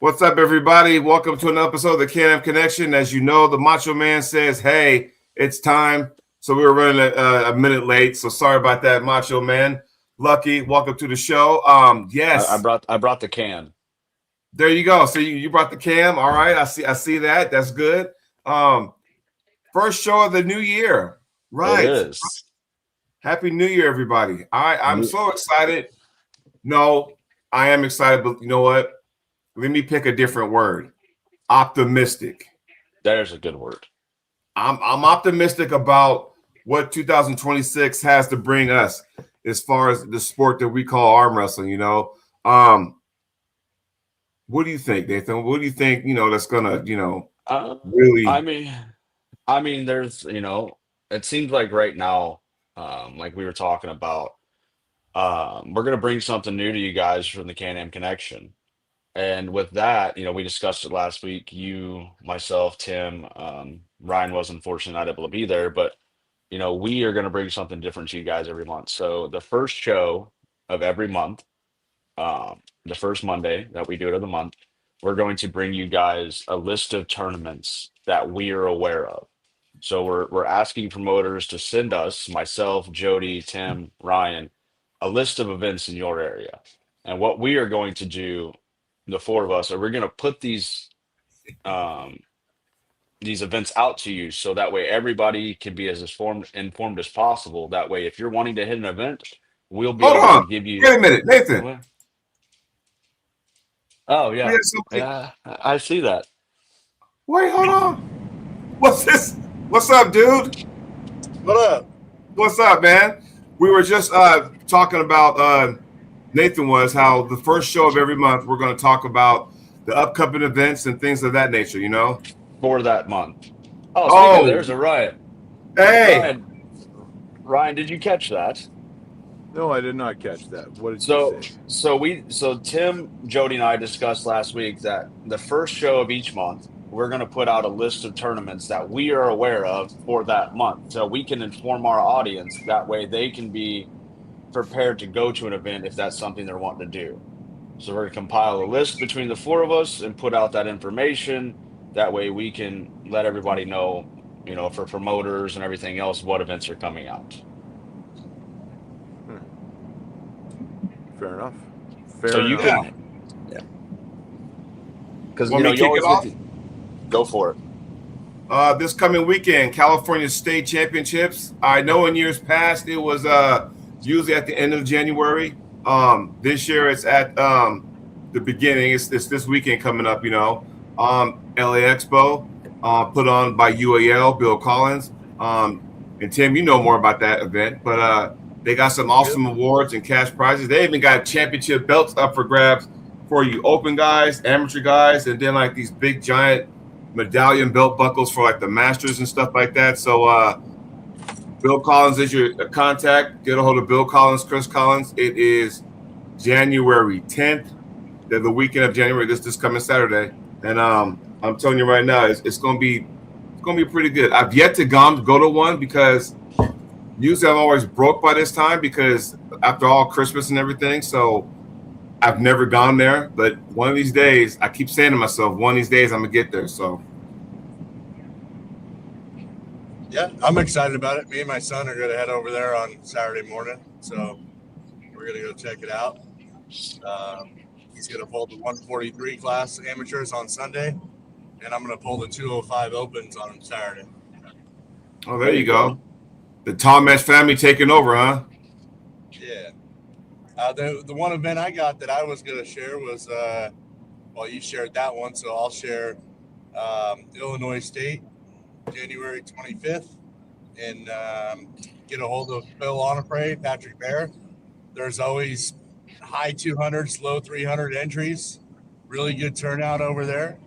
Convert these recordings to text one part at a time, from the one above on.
What's up, everybody? Welcome to another episode of the Can-Am Connection. As you know, the Macho Man says, hey, it's time. So we were running a minute late. So sorry about that, Macho Man. Lucky, welcome to the show. I Yes, brought the can. there you go. So you brought the cam. All right, I see that. That's good. Um, First show of the new year. It Right. is. Happy New Year, everybody. I'm New- so excited. No, I am excited, but you know what? Let me pick a different word. Optimistic. There's a good word. I'm optimistic about what 2026 has to bring us as far as the sport that we call arm wrestling. Um, what do you think, Nathan? What do you think? That's gonna Uh, I really. mean, there's it seems like right now, like we were talking about, we're gonna bring something new to you guys from the Can-Am Connection. And with that, we discussed it last week. You, myself, Tim, Ryan was unfortunately not able to be there, but we are gonna bring something different to you guys every month. So the first show of every month, the first Monday that we do it of the month, we're going to bring you guys a list of tournaments that we are aware of. So we're asking promoters to send us, myself, Jody, Tim, Ryan, a list of events in your area. And what we are going to do, the four of us, are we're going to put um, these events out to you so that way everybody can be as informed as possible. That way, if you're wanting to hit an event, we'll be Hold able to on. give you. Wait a minute, Nathan. Well, oh We yeah, had somebody. yeah, I see that. Wait, hold on. What's this? What's up, dude? What up? What's up, man? We were just talking about Nathan was how the first show of every month we're going to talk about the upcoming events and things of that nature. For that month. Oh, speaking of, Oh, there's a Ryan. hey. Ryan, Ryan, did you catch that? No, I did not catch that. What did you So, say? so Tim, Jody, and I discussed last week that the first show of each month, we're going to put out a list of tournaments that we are aware of for that month, so we can inform our audience. That way, they can be prepared to go to an event if that's something they're wanting to do. So we're going to compile a list between the four of us and put out that information. That way, we can let everybody know, for promoters and everything else, what events are coming out. Hmm. Fair enough. So Fair you enough. Yeah. can, yeah, because Want me to you kick it always get off? to go for it. This coming weekend, California State Championships. I know in years past it was usually at the end of January. This year it's at the beginning. It's this weekend coming up. LA Expo, put on by UAL, Bill Collins. And Tim, you know more about that event, but they got some Yep. awesome awards and cash prizes. They even got championship belts up for grabs for you open guys, amateur guys, and then like these big giant medallion belt buckles for like the masters and stuff like that. So Bill Collins is your contact. Get a hold of Bill Collins, Chris Collins. It is January 10th. They're the weekend of January. This coming Saturday, and I'm telling you right now, it's gonna be pretty good. I've yet to go to one because usually I'm always broke by this time because after all Christmas and everything. So I've never gone there, but one of these days, I keep saying to myself, one of these days I'm gonna get there. So Yeah, I'm excited about it. Me and my son are going to head over there on Saturday morning. So we're going to go check it out. He's going to pull the 143 class amateurs on Sunday, and I'm going to pull the 205 opens on Saturday. oh, there There you you go. go. The Thomas family taking over, huh? Yeah. The one event I got that I was going to share was, well, you shared that one, so I'll share Illinois State, January 25th, and get a hold of Bill Onapray, Patrick Bear. There's always high 200s, low 300 entries. Really good turnout over there.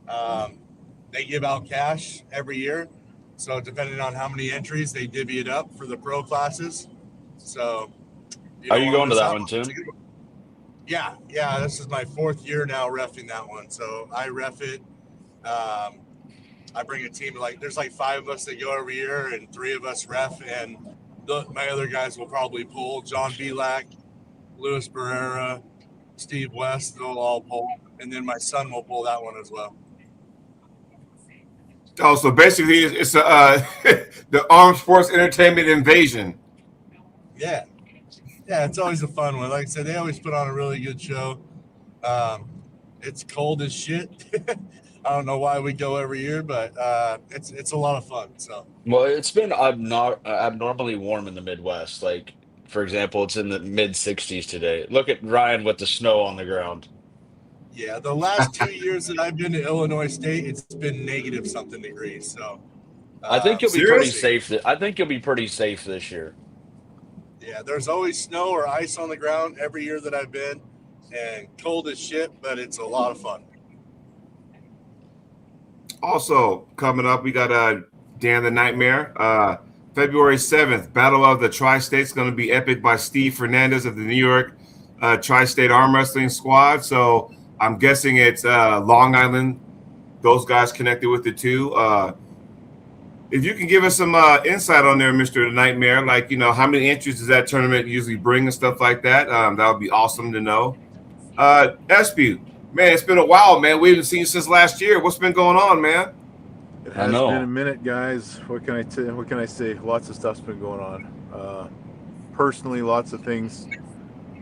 Um, they give out cash every year. So depending on how many entries, they divvy it up for the pro classes. So you Are don't you want to going to miss that out one, on it. Tim? Yeah. This is my fourth year now refing that one. So I ref it. Um, I bring a team there's like five of us that go every year, and three of us ref, and my other guys will probably pull John Belak, Luis Barrera, Steve West, they'll all pull, and then my son will pull that one as well. Oh, so basically, it's the Armed Sports Entertainment Invasion. Yeah, it's always a fun one. Like I said, they always put on a really good show. It's cold as shit. I don't know why we go every year, but it's a lot of fun. So Well, it's been abnormally warm in the Midwest. Like, for example, it's in the mid 60s today. Look at Ryan with the snow on the ground. yeah, the last 2 years that I've been to Illinois State, it's been negative something degrees. So I think you'll be pretty Seriously? safe. I think you'll be pretty safe this year. yeah, there's always snow or ice on the ground every year that I've been, and cold as shit, but it's a lot of fun. Also coming up, we got Dan the Nightmare. February 7th, Battle of the Tri-States, going to be epic by Steve Fernandez of the New York Tri-State Arm Wrestling Squad. So I'm guessing it's Long Island. Those guys connected with it too. If you can give us some insight on there, Mr. The Nightmare, like, how many entries does that tournament usually bring and stuff like that? That would be awesome to know. Espy, man, it's been a while, man. We haven't seen you since last year. What's been going on, man? It I has know. been a minute, guys. What can I say? Lots of stuff's been going on. Personally, lots of things.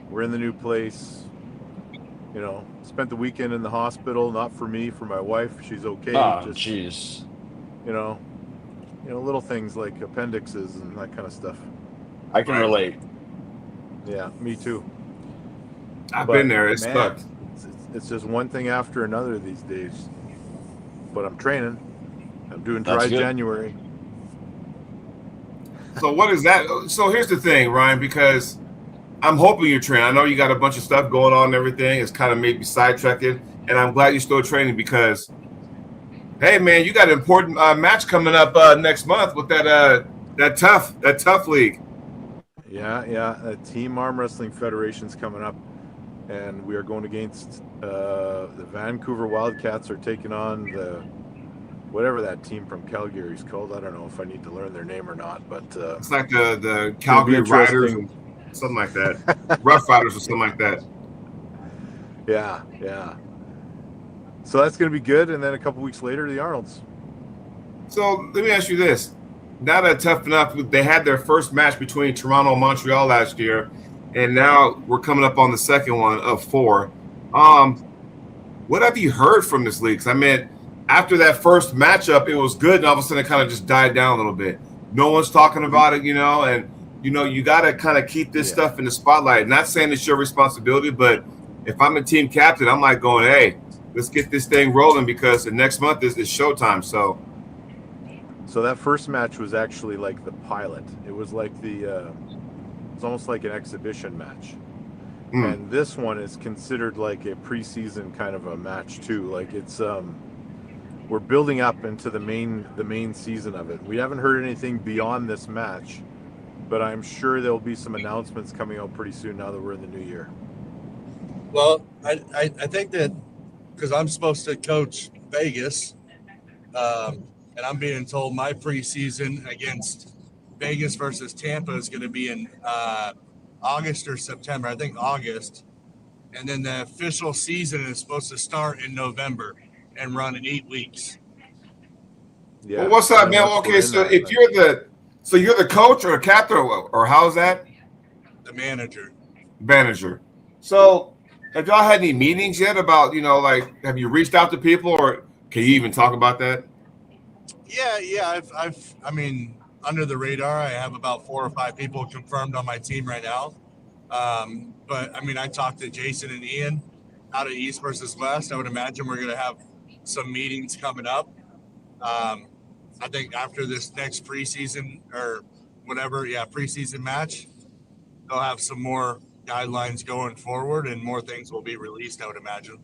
We're in the new place. Spent the weekend in the hospital. Not for me, for my wife. She's okay. Oh, Just jeez. little things like appendixes and that kind of stuff. I can relate. Yeah, me too. I've But, been there. It man, sucked. It's just one thing after another these days. But I'm training. I'm doing That's dry good. January. So what is that? So here's the thing, Ryan, because I'm hoping you're training. I know you got a bunch of stuff going on and everything. It's kind of maybe sidetracking, and I'm glad you're still training because, hey, man, you got an important match coming up next month with that tough league. Yeah. Team Arm Wrestling Federation's coming up, and we are going against the Vancouver Wildcats are taking on the whatever that team from Calgary is called. I don't know if I need to learn their name or not, but It's like the Calgary interesting. Riders, or something like that, Rough Riders or something like that. yeah. So that's going to be good, and then a couple weeks later, the Arnolds. So let me ask you this: now that Tough Enough, they had their first match between Toronto and Montreal last year, and now we're coming up on the second one of 4. What have you heard from this league? 'Cause I mean, after that first matchup, it was good, and all of a sudden it kind of just died down a little bit. No one's talking about it, and you got to kind of keep this stuff in the spotlight. Not saying it's your responsibility, but if I'm a team captain, I'm like going, hey, let's get this thing rolling because the next month is showtime. So that first match was actually like the pilot. It was like it's almost like an exhibition match. And this one is considered like a preseason kind of a match too. Like it's we're building up into the main season of it. We haven't heard anything beyond this match, but I'm sure there'll be some announcements coming out pretty soon now that we're in the new year. Well, I think that because I'm supposed to coach Vegas, and I'm being told my preseason against Vegas versus Tampa is going to be in August or September. I think August. And then the official season is supposed to start in November and run in 8 weeks. Yeah. well, what's up, and man? once Okay, we're in so that, if like- you're the coach or a captain or how's that? The manager. Manager. So have y'all had any meetings yet about, like, have you reached out to people or can you even talk about that? Yeah. I mean, under the radar, I have about 4 or 5 people confirmed on my team right now. But I mean, I talked to Jason and Ian out of East versus West. I would imagine we're going to have some meetings coming up. I think after this next preseason or whatever, preseason match, they'll have some more guidelines going forward and more things will be released, I would imagine.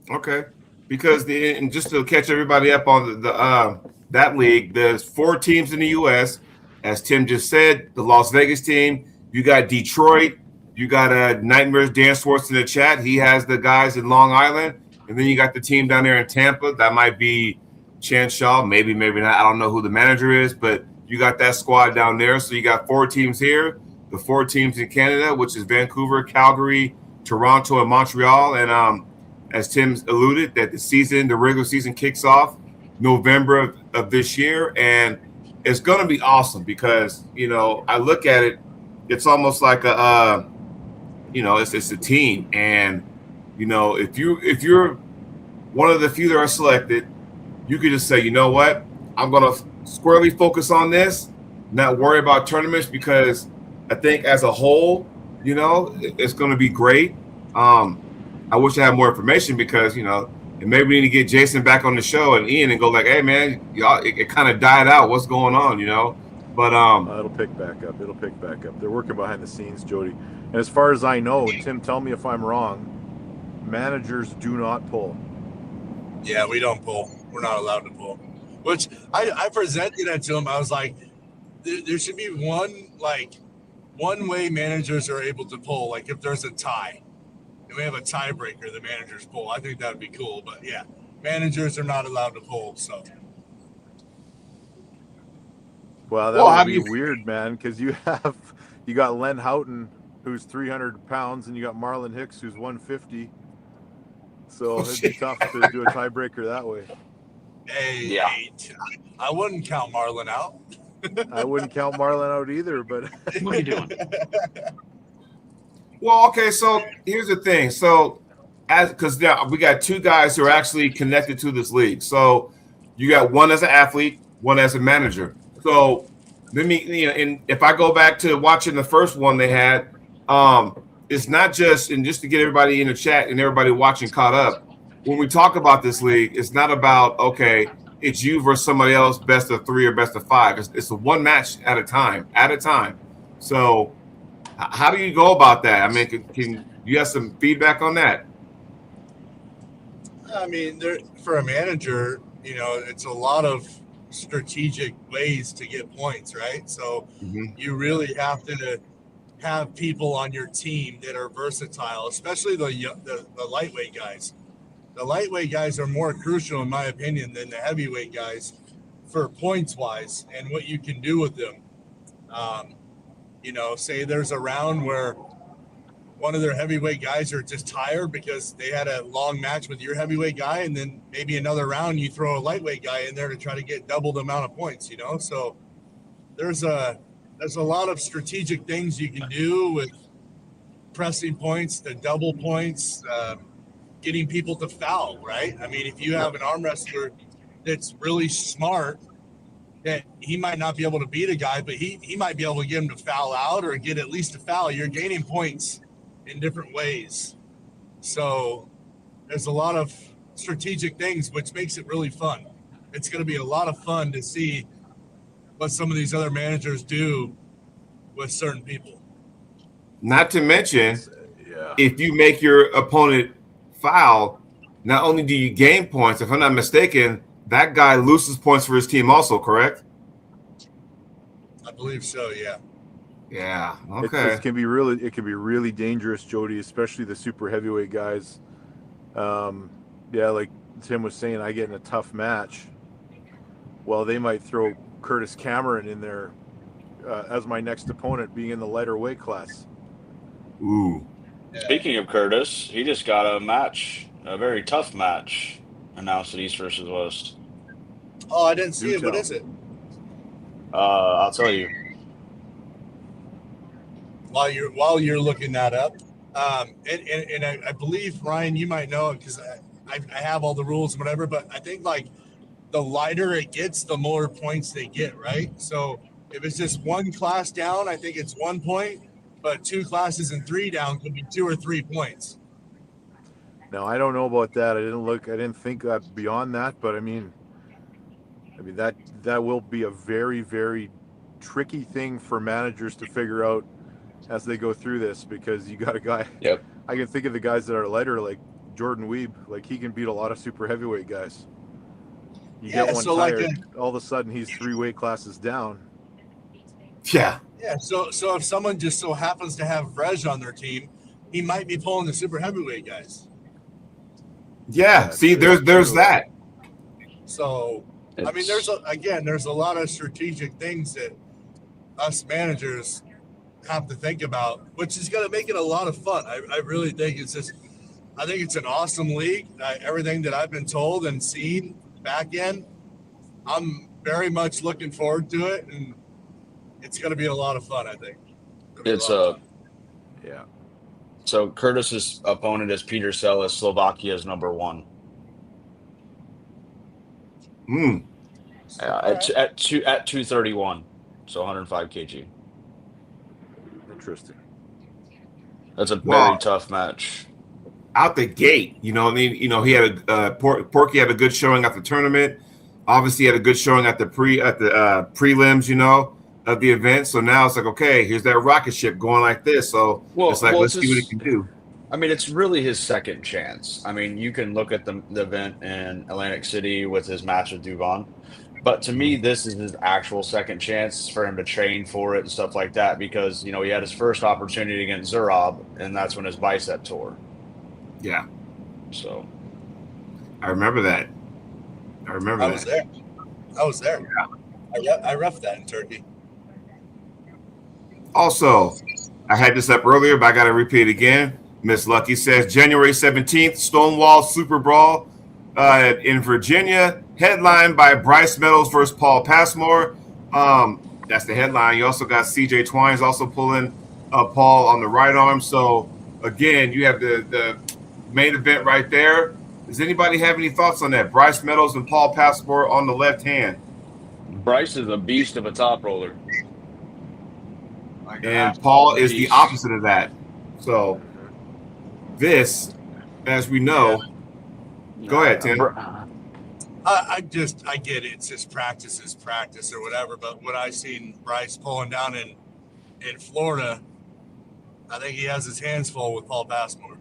Okay. Because and just to catch everybody up on the that league, there's 4 teams in the US. As Tim just said, the Las Vegas team, you got Detroit, you got Nightmares Dan Swartz in the chat. He has the guys in Long Island. And then you got the team down there in Tampa. That might be Chance Shaw, maybe not. I don't know who the manager is, but you got that squad down there. So you got 4 teams here, the 4 teams in Canada, which is Vancouver, Calgary, Toronto and Montreal. And as Tim alluded, that the regular season kicks off November of this year, and it's going to be awesome because I look at it, it's almost like it's a team, and if you're one of the few that are selected, you could just say, you know what, I'm going to squarely focus on this, not worry about tournaments, because I think as a whole, it's going to be great. I wish I had more information because, and maybe we need to get Jason back on the show and Ian and go like, hey man, y'all, it kind of died out. What's going on, But it'll pick back up. They're working behind the scenes, Jody. And as far as I know, Tim, tell me if I'm wrong, managers do not pull. Yeah, we don't pull. We're not allowed to pull. Which I presented that to him. I was like, there should be one way managers are able to pull. Like if there's a tie and we have a tiebreaker, the managers pull. I think that would be cool. But yeah, managers are not allowed to pull. So. Well, that would be weird, man, because you got Len Houghton, who's 300 pounds, and you got Marlon Hicks, who's 150. So it'd be tough to do a tiebreaker that way. Hey, I wouldn't count Marlon out. I wouldn't count Marlon out either, but what are you doing? Well, okay, so here's the thing. So because now we got two guys who are actually connected to this league. So you got one as an athlete, one as a manager. So let me, and if I go back to watching the first one they had, it's not just, and just to get everybody in the chat and everybody watching caught up, when we talk about this league, it's not about, okay, it's you versus somebody else, best of 3 or best of 5. It's a one match at a time. So how do you go about that? I mean, can you have some feedback on that? I mean, for a manager, it's a lot of strategic ways to get points, right? So you really have to have people on your team that are versatile, especially the lightweight guys. The lightweight guys are more crucial, in my opinion, than the heavyweight guys for points wise and what you can do with them. Say there's a round where one of their heavyweight guys are just tired because they had a long match with your heavyweight guy, and then maybe another round you throw a lightweight guy in there to try to get double the amount of points, So there's a lot of strategic things you can do with pressing points, the double points, getting people to foul, right? I mean, if you have an arm wrestler that's really smart, that he might not be able to beat a guy, but he might be able to get him to foul out or get at least a foul. You're gaining points in different ways. So there's a lot of strategic things, which makes it really fun. It's going to be a lot of fun to see what some of these other managers do with certain people. Not to mention, if you make your opponent foul, not only do you gain points, if I'm not mistaken, that guy loses points for his team also, correct? I believe so, yeah. Yeah. Okay. It can be really dangerous, Jody, especially the super heavyweight guys. Like Tim was saying, I get in a tough match. Well, they might throw Curtis Cameron in there as my next opponent, being in the lighter weight class. Ooh. Yeah. Speaking of Curtis, he just got a very tough match announced at East versus West. Oh, I didn't see it. What is it? I'll tell you. While you're looking that up, and I believe, Ryan, you might know it because I have all the rules and whatever, but I think the lighter it gets, the more points they get, right? So if it's just one class down, I think it's 1 point, but 2 classes and 3 down could be 2 or 3 points. Now, I don't know about that. I didn't think that beyond that, but I mean that will be a very, very tricky thing for managers to figure out as they go through this, because you got a guy. Yep. I can think of the guys that are lighter, like Jordan Weeb. Like, he can beat a lot of super heavyweight guys. You get one tired, all of a sudden he's 3 weight classes down. Yeah. Yeah. So if someone just so happens to have Vrej on their team, he might be pulling the super heavyweight guys. Yeah. See, there's that. So I mean, there's a lot of strategic things that us managers have to think about, which is going to make it a lot of fun. I really think I think it's an awesome league. Everything that I've been told and seen back in, I'm very much looking forward to it, and it's going to be a lot of fun, I think. It's Yeah. So Curtis's opponent is Peter Sellis, Slovakia's #1. Mm. At 231, so 105 kg. Interesting. That's a very Wow. tough match. Out the gate, he had Porky had a good showing at the tournament. Obviously, had a good showing at the prelims, of the event. So now it's like, okay, here's that rocket ship going like this. So it's like, let's see what it can do. I mean, it's really his second chance. I mean, you can look at the event in Atlantic City with his match with Duvon, but to me, this is his actual second chance for him to train for it and stuff like that, because he had his first opportunity against Zurab, and that's when his bicep tore. Yeah, So I remember that. I was there. Yeah. I reffed that in Turkey. Also, I had this up earlier, but I got to repeat it again. Miss Lucky says January 17th, Stonewall Super Brawl in Virginia, headlined by Bryce Meadows versus Paul Passmore. That's the headline. You also got CJ Twines also pulling Paul on the right arm. So, again, you have the main event right there. Does anybody have any thoughts on that? Bryce Meadows and Paul Passmore on the left hand. Bryce is a beast of a top roller. And Paul is the opposite of that. So this, as we know, go ahead, Tim. I get it. It's just practice or whatever. But what I seen Bryce pulling down in Florida, I think he has his hands full with Paul Passmore.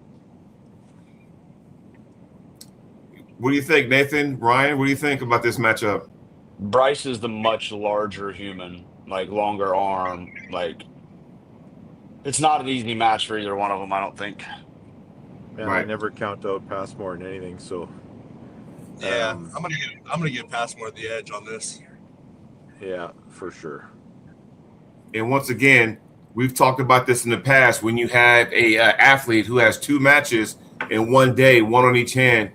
What do you think, Nathan? Ryan, what do you think about this matchup? Bryce is the much larger human, like longer arm. Like, it's not an easy match for either one of them, I don't think. Man, Right. I never count out Passmore in anything, so Yeah, I'm gonna get Passmore the edge on this. yeah, for sure. And once again, we've talked about this in the past. When you have a athlete who has two matches in one day, one on each hand,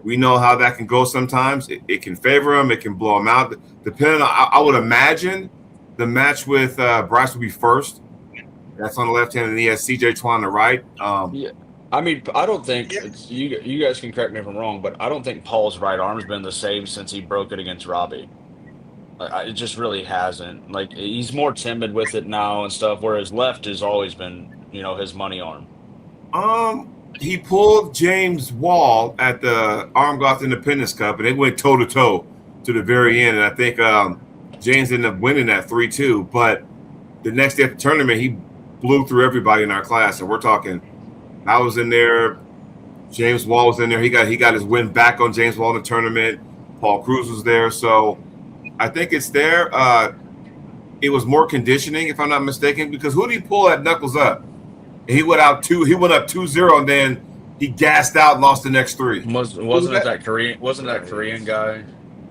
we know how that can go sometimes. It can favor him. It can blow him out. Depending on, I would imagine the match with Bryce will be first. That's on the left hand, and he has CJ Twine on the right. Yeah. I mean, I don't think it's, you guys can correct me if I'm wrong, but I don't think Paul's right arm's been the same since he broke it against Robbie. It just really hasn't. Like, he's more timid with it now and stuff, whereas left has always been, his money arm. He pulled James Wall at the Arm Golf Independence Cup, and they went toe to toe to the very end. And I think James ended up winning that 3-2. But the next day at the tournament, he blew through everybody in our class, and we're talking. I was in there. James Wall was in there. He got his win back on James Wall in the tournament. Paul Cruz was there. So I think it's there. It was more conditioning, if I'm not mistaken, because who did he pull at Knuckles Up? He went up 2-0, and then he gassed out and lost the next three. Wasn't it that Korean? Wasn't that Korean guy?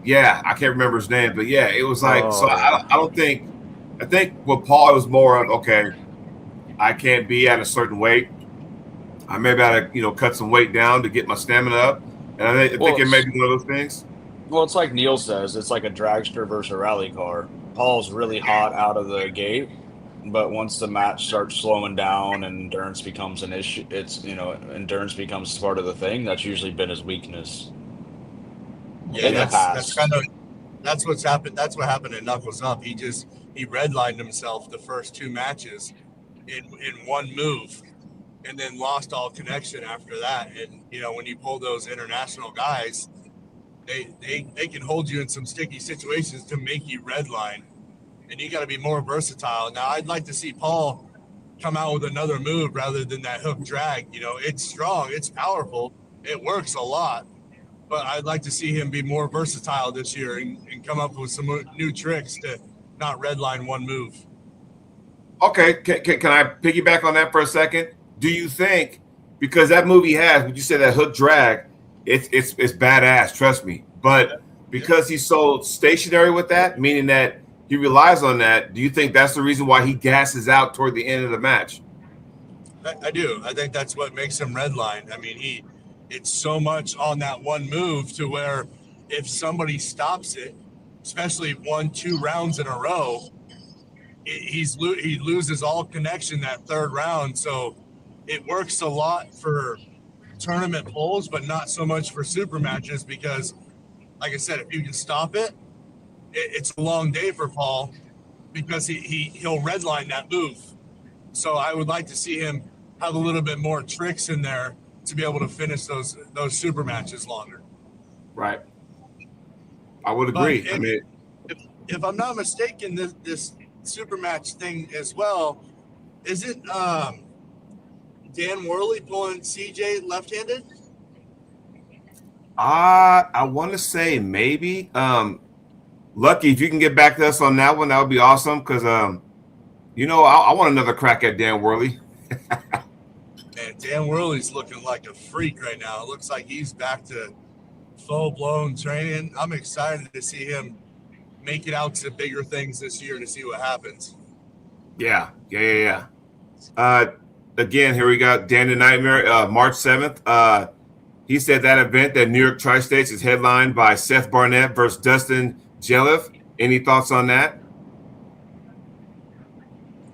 Yeah, I can't remember his name, but yeah, it was like. Oh. So I don't think. I think with Paul, it was more of, okay, I can't be at a certain weight. I maybe got to cut some weight down to get my stamina up, and I think it may be one of those things. Well, it's like Neil says, it's like a dragster versus a rally car. Paul's really hot out of the gate, but once the match starts slowing down and endurance becomes an issue, endurance becomes part of the thing. That's usually been his weakness. Yeah, In the past. that's what's happened. That's what happened at Knuckles Up. He redlined himself the first two matches in one move, and then lost all connection after that. And when you pull those international guys, they can hold you in some sticky situations to make you redline, and you got to be more versatile. Now, I'd like to see Paul come out with another move rather than that hook drag. It's strong, it's powerful, it works a lot, but I'd like to see him be more versatile this year and come up with some new tricks to not redline one move. Okay, can I piggyback on that for a second? Do you think, because that movie has, would you say that hook drag, it's badass, trust me. But because he's so stationary with that, meaning that he relies on that. Do you think that's the reason why he gasses out toward the end of the match? I do. I think that's what makes him redline. I mean, it's so much on that one move to where if somebody stops it, especially 1-2 rounds in a row, he loses all connection that third round. So it works a lot for tournament polls, but not so much for super matches because, like I said, if you can stop it, it's a long day for Paul because he'll redline that move. So I would like to see him have a little bit more tricks in there to be able to finish those super matches longer. Right. I would agree. But if I'm not mistaken, this super match thing as well, isn't Dan Worley pulling CJ left-handed? I want to say maybe. Lucky, if you can get back to us on that one, that would be awesome. Because I want another crack at Dan Worley. Man, Dan Worley's looking like a freak right now. It looks like he's back to full-blown training. I'm excited to see him make it out to bigger things this year to see what happens. Yeah. Again, here we got Dan the Nightmare, March 7th. He said that event that New York Tri-States is headlined by Seth Barnett versus Dustin Jelliff. Any thoughts on that?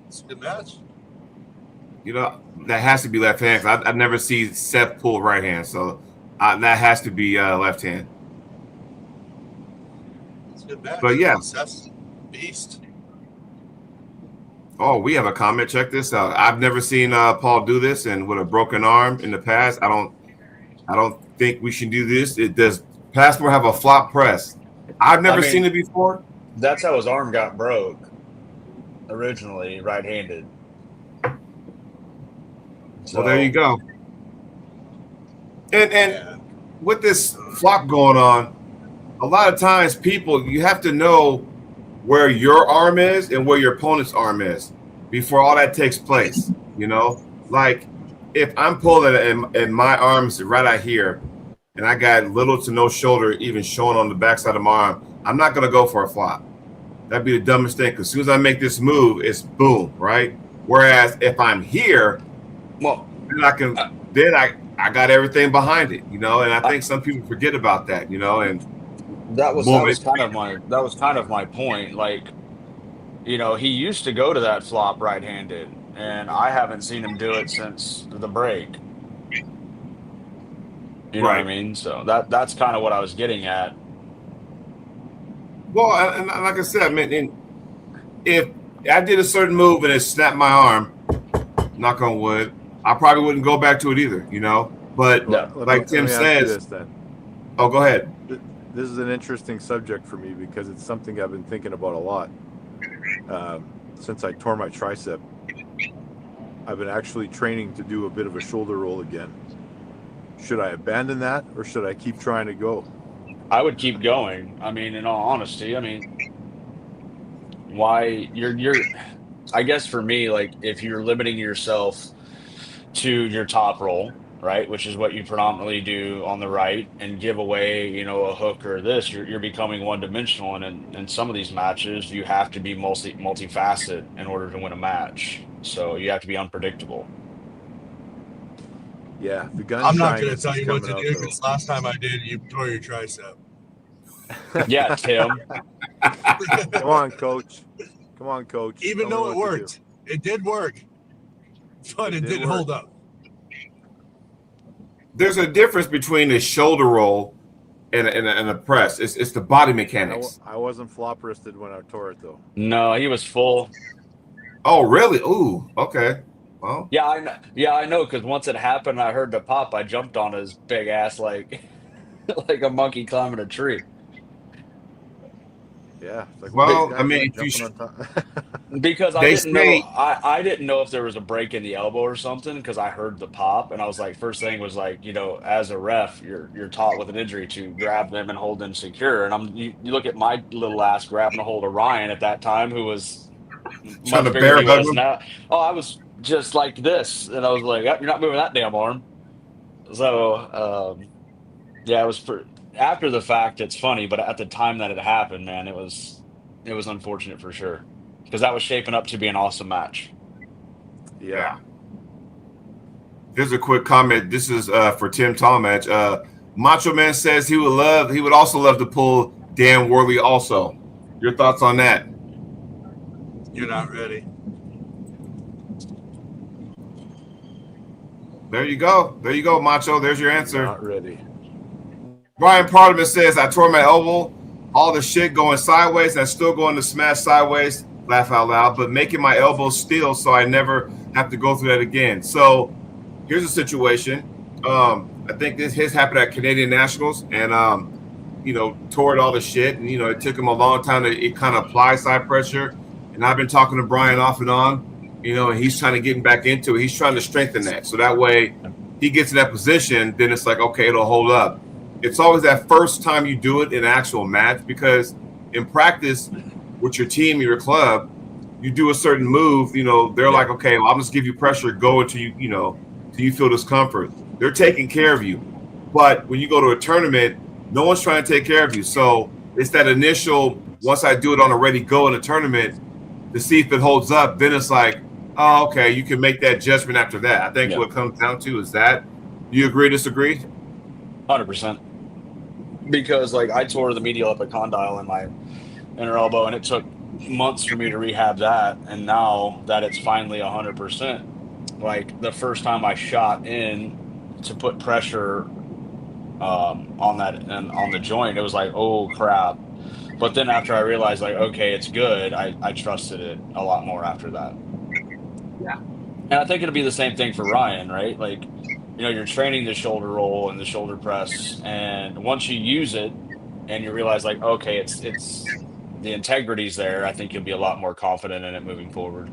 It's a good match. That has to be left hand. I've never seen Seth pull right hand, so that has to be left hand. It's a good match. But yeah, Seth's beast. Oh, we have a comment. Check this out. I've never seen Paul do this, and with a broken arm in the past, I don't think we should do this. Does Passmore have a flop press? I've never seen it before. That's how his arm got broke. Originally, right-handed. So, Well, there you go. And with this flop going on, a lot of times you have to know where your arm is and where your opponent's arm is before all that takes place. Like if I'm pulling and my arm's right out here and I got little to no shoulder even showing on the backside of my arm, I'm not going to go for a flop. That'd be the dumbest thing, because as soon as I make this move, it's boom, right? Whereas if I'm here, well, then I got everything behind it, and I think some people forget about that, and that was kind of my point. Like, he used to go to that flop right-handed, and I haven't seen him do it since the break. You know what I mean? So that's kind of what I was getting at. Well, and like I said, if I did a certain move and it snapped my arm, knock on wood, I probably wouldn't go back to it either, But like Tim says, oh, go ahead. This is an interesting subject for me because it's something I've been thinking about a lot since I tore my tricep. I've been actually training to do a bit of a shoulder roll again. Should I abandon that or should I keep trying to go? I would keep going. In all honesty, why you're I guess for me, like if you're limiting yourself to your top roll, right, which is what you predominantly do on the right, and give away, a hook or this, you're becoming one-dimensional. And in some of these matches, you have to be multifaceted in order to win a match. So you have to be unpredictable. Yeah, I'm not going to tell you what to do because last time I did, you tore your tricep. Yeah, Tim. Come on, coach. Even though it worked, it did work, but it didn't hold up. There's a difference between a shoulder roll and a press. It's the body mechanics. I wasn't flop wristed when I tore it though. No, he was full. Oh, really? Ooh, okay. Well, yeah, I know. Because once it happened, I heard the pop. I jumped on his big ass like a monkey climbing a tree. Yeah. Well, if you because I didn't know if there was a break in the elbow or something because I heard the pop and I was like, first thing was like, as a ref, you're taught with an injury to grab them and hold them secure. And you look at my little ass grabbing a hold of Ryan at that time, who was trying to bear hug him. Now. Oh, I was just like this, and I was like, you're not moving that damn arm. So, yeah, it was after the fact. It's funny, but at the time that it happened, man, it was It was unfortunate for sure because that was shaping up to be an awesome match. Yeah. Here's a quick comment. This is for Tim Talmadge. Macho Man says he would also love to pull Dan Worley also. Your thoughts on that? You're not ready. There you go. There you go, Macho. There's your answer. Not ready. Brian Parliament says, I tore my elbow, all the shit going sideways, and I'm still going to smash sideways, laugh out loud, but making my elbow steel so I never have to go through that again. So here's a situation. I think his happened at Canadian Nationals, and tore all the shit, and it took him a long time to kind of apply side pressure. And I've been talking to Brian off and on, and he's trying to get back into it. He's trying to strengthen that, so that way he gets in that position. Then it's like, okay, it'll hold up. It's always that first time you do it in an actual match, because in practice with your team, your club, you do a certain move. They're like, okay, well, I'm just give you pressure, go until till you feel discomfort. They're taking care of you. But when you go to a tournament, no one's trying to take care of you. So it's that initial, once I do it on a ready go in a tournament to see if it holds up, then it's like, oh, okay, you can make that judgment after that. I think what it comes down to is that. Do you agree, disagree? 100%. Because I tore the medial epicondyle in my inner elbow, and it took months for me to rehab that. And now that it's finally 100%, the first time I shot in to put pressure on that and on the joint, it was like, oh crap. But then after I realized okay, it's good, I trusted it a lot more after that. Yeah. And I think it'll be the same thing for Ryan, right? You're training the shoulder roll and the shoulder press, and once you use it and you realize okay, it's the integrity's there, I think you'll be a lot more confident in it moving forward.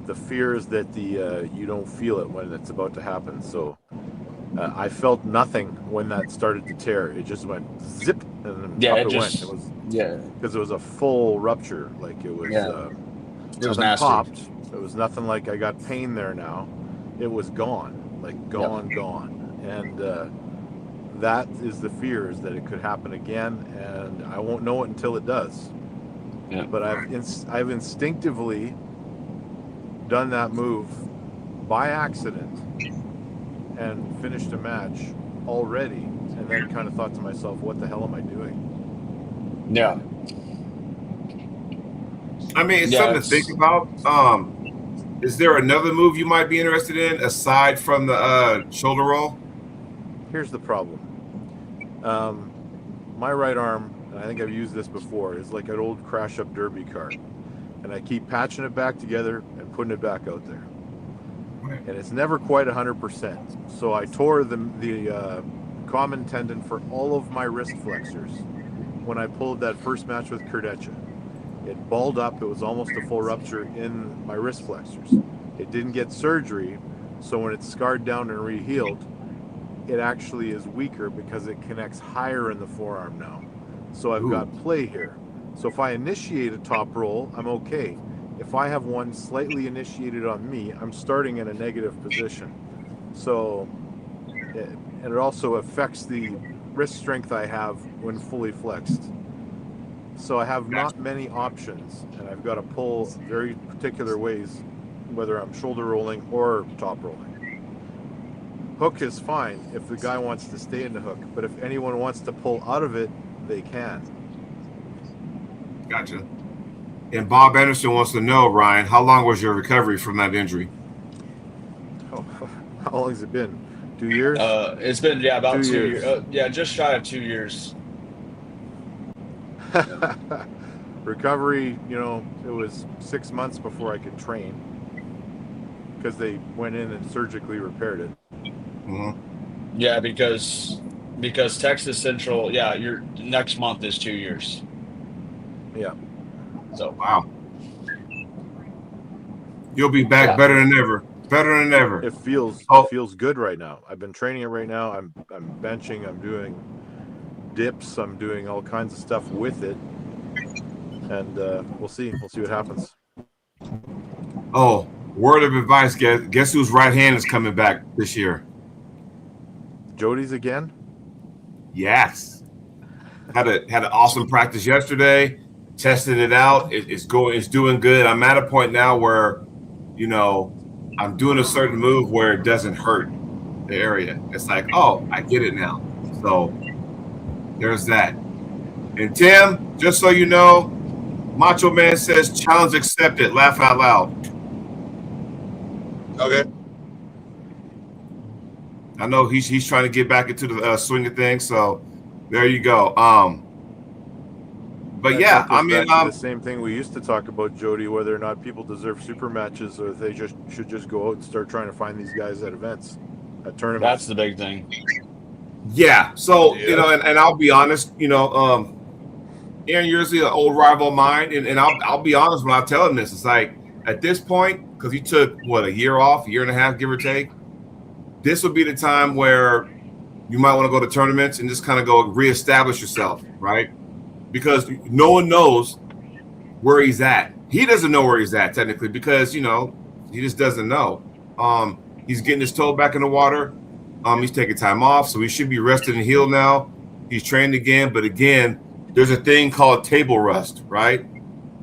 The fear is that you don't feel it when it's about to happen. So I felt nothing when that started to tear. It just went zip, and up it went. It was because it was a full rupture. It was it was nasty. Popped. It was nothing like I got pain there now. It was gone, gone. And that is the fear, is that it could happen again, and I won't know it until it does. Yeah. But I've instinctively done that move by accident and finished a match already, and then kind of thought to myself, what the hell am I doing? Yeah. I mean, it's something to think about. Is there another move you might be interested in aside from the shoulder roll? Here's the problem. My right arm, and I think I've used this before, is like an old crash-up derby car. And I keep patching it back together and putting it back out there. And it's never quite 100%. So I tore the common tendon for all of my wrist flexors when I pulled that first match with Kurdecha. It balled up. It was almost a full rupture in my wrist flexors. It didn't get surgery, so when it's scarred down and rehealed, it actually is weaker because it connects higher in the forearm now. So I've got play here. So if I initiate a top roll, I'm okay. If I have one slightly initiated on me, I'm starting in a negative position. So, and it also affects the wrist strength I have when fully flexed. So I have not many options, and I've got to pull very particular ways, whether I'm shoulder rolling or top rolling. Hook is fine if the guy wants to stay in the hook, but if anyone wants to pull out of it, they can. Gotcha. And Bob Anderson wants to know, Ryan, how long was your recovery from that injury? Oh, how long has it been? 2 years? It's been about 2 years. 2 years. Just shy of 2 years. Recovery, it was 6 months before I could train because they went in and surgically repaired it. Mm-hmm. Yeah, because Texas Central, your next month is 2 years. Yeah. So wow, you'll be back better than ever. Better than ever. It feels good right now. I've been training it right now. I'm benching. I'm doing dips. I'm doing all kinds of stuff with it, and we'll see. We'll see what happens. Oh, word of advice, guess whose right hand is coming back this year? Jody's again? Yes. Had an awesome practice yesterday. tested it out. It's doing good. I'm at a point now where, I'm doing a certain move where it doesn't hurt the area. It's like, oh, I get it now. So there's that. And Tim, just so you know, Macho Man says challenge accepted. Laugh out loud. Okay. I know he's trying to get back into the swing of things. So there you go. But yeah, I mean, the same thing we used to talk about, Jody, whether or not people deserve super matches, or if they should just go out and start trying to find these guys at events, at tournaments. That's the big thing. Yeah. So and I'll be honest, Aaron Yearsley, an old rival of mine, and I'll be honest when I tell him this. It's like at this point, because he took a year off, a year and a half, give or take. This would be the time where you might want to go to tournaments and just kind of go reestablish yourself, right? Because no one knows where he's at. He doesn't know where he's at technically because, he just doesn't know. He's getting his toe back in the water. He's taking time off, so he should be rested and healed now. He's trained again, but again, there's a thing called table rust, right?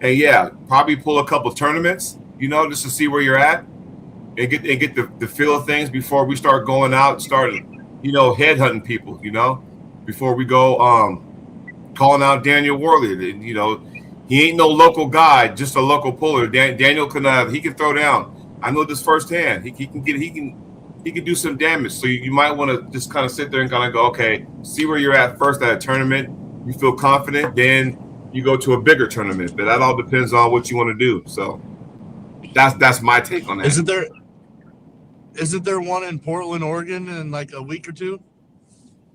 And yeah, probably pull a couple tournaments, just to see where you're at and get the feel of things before we start going out and starting, headhunting people, before we go calling out Daniel Worley. He ain't no local guy, just a local puller. Daniel he can throw down. I know this firsthand. He can do some damage. So you might want to just kind of sit there and kind of go, okay, see where you're at first at a tournament. You feel confident, then you go to a bigger tournament. But that all depends on what you want to do. So that's my take on that. Isn't there one in Portland, Oregon in like a week or two?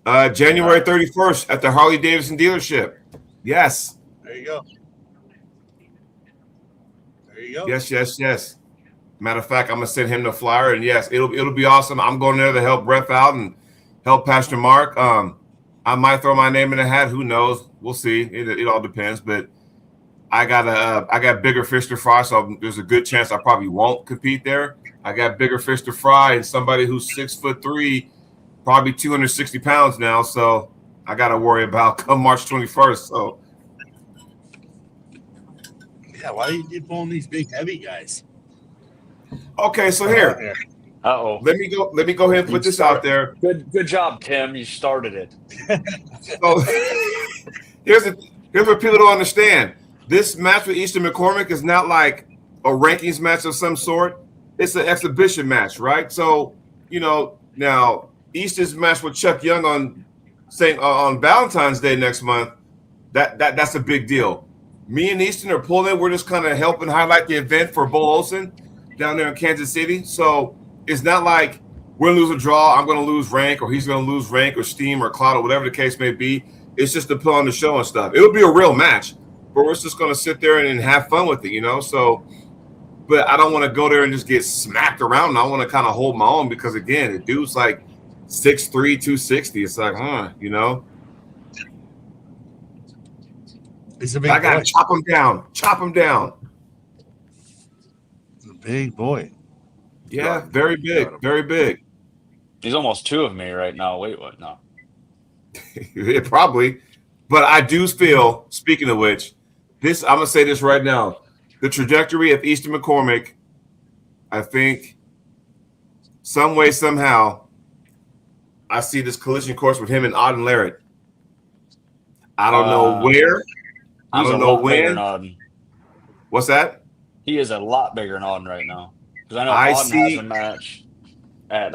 January 31st at the Harley Davidson dealership. Yes. There you go. Yes. Matter of fact, I'm gonna send him the flyer, and yes, it'll be awesome. I'm going there to help Ref out and help Pastor Mark. I might throw my name in the hat. Who knows? We'll see. It all depends. But I got bigger fish to fry, so there's a good chance I probably won't compete there. I got bigger fish to fry, and somebody who's 6'3", probably 260 pounds now. So I got to worry about come March 21st. So yeah, why are you pulling these big heavy guys? Okay, so here. Uh-oh. Let me go ahead and put this out there. Good job, Tim. You started it. So here's what people don't understand. This match with Easton McCormick is not like a rankings match of some sort. It's an exhibition match, right? So, now Easton's match with Chuck Young on Valentine's Day next month, that's a big deal. Me and Easton are pulling. We're just kind of helping highlight the event for Bull Olsen down there in Kansas City. So it's not like we're going to lose a draw, I'm going to lose rank, or he's going to lose rank or steam or clout or whatever the case may be. It's just to put on the show and stuff. It'll be a real match, but we're just going to sit there and have fun with it, So, but I don't want to go there and just get smacked around. I want to kind of hold my own because, again, the dude's like 6'3", 260. It's like, He's a big I got to chop him down. He's a big boy. Yeah, very big, very big. He's almost two of me right now. Wait, what? No. Yeah, probably. But I do feel, speaking of which, I'm going to say this right now. The trajectory of Easton McCormick, I think, some way, somehow, I see this collision course with him and Auden Larrett. I don't know where. I don't know when. What's that? He is a lot bigger than Auden right now. Because I know Auden has a match at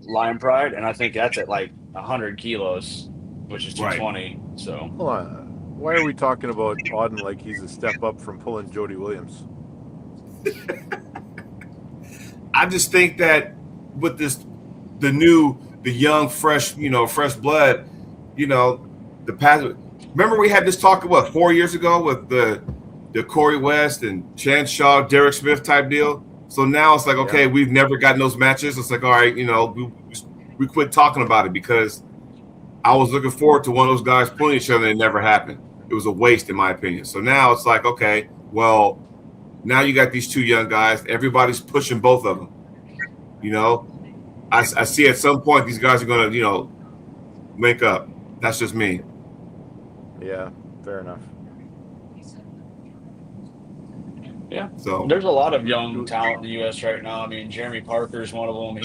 Lion Pride, and I think that's at like 100 kilos, which is 220. Right. So hold on. Why are we talking about Auden like he's a step up from pulling Jody Williams? I just think that with the young, fresh, fresh blood, the past. Remember we had this talk 4 years ago with the Corey West and Chance Shaw, Derek Smith type deal. So now it's like, okay, we've never gotten those matches. It's like, all right, we quit talking about it because I was looking forward to one of those guys pulling each other and it never happened. It was a waste, in my opinion. So now it's like, okay, well, now you got these two young guys. Everybody's pushing both of them. I see at some point these guys are going to, link up. That's just me. Yeah, fair enough. Yeah. So There's a lot of young talent in the U.S. right now. I mean, Jeremy Parker's one of them.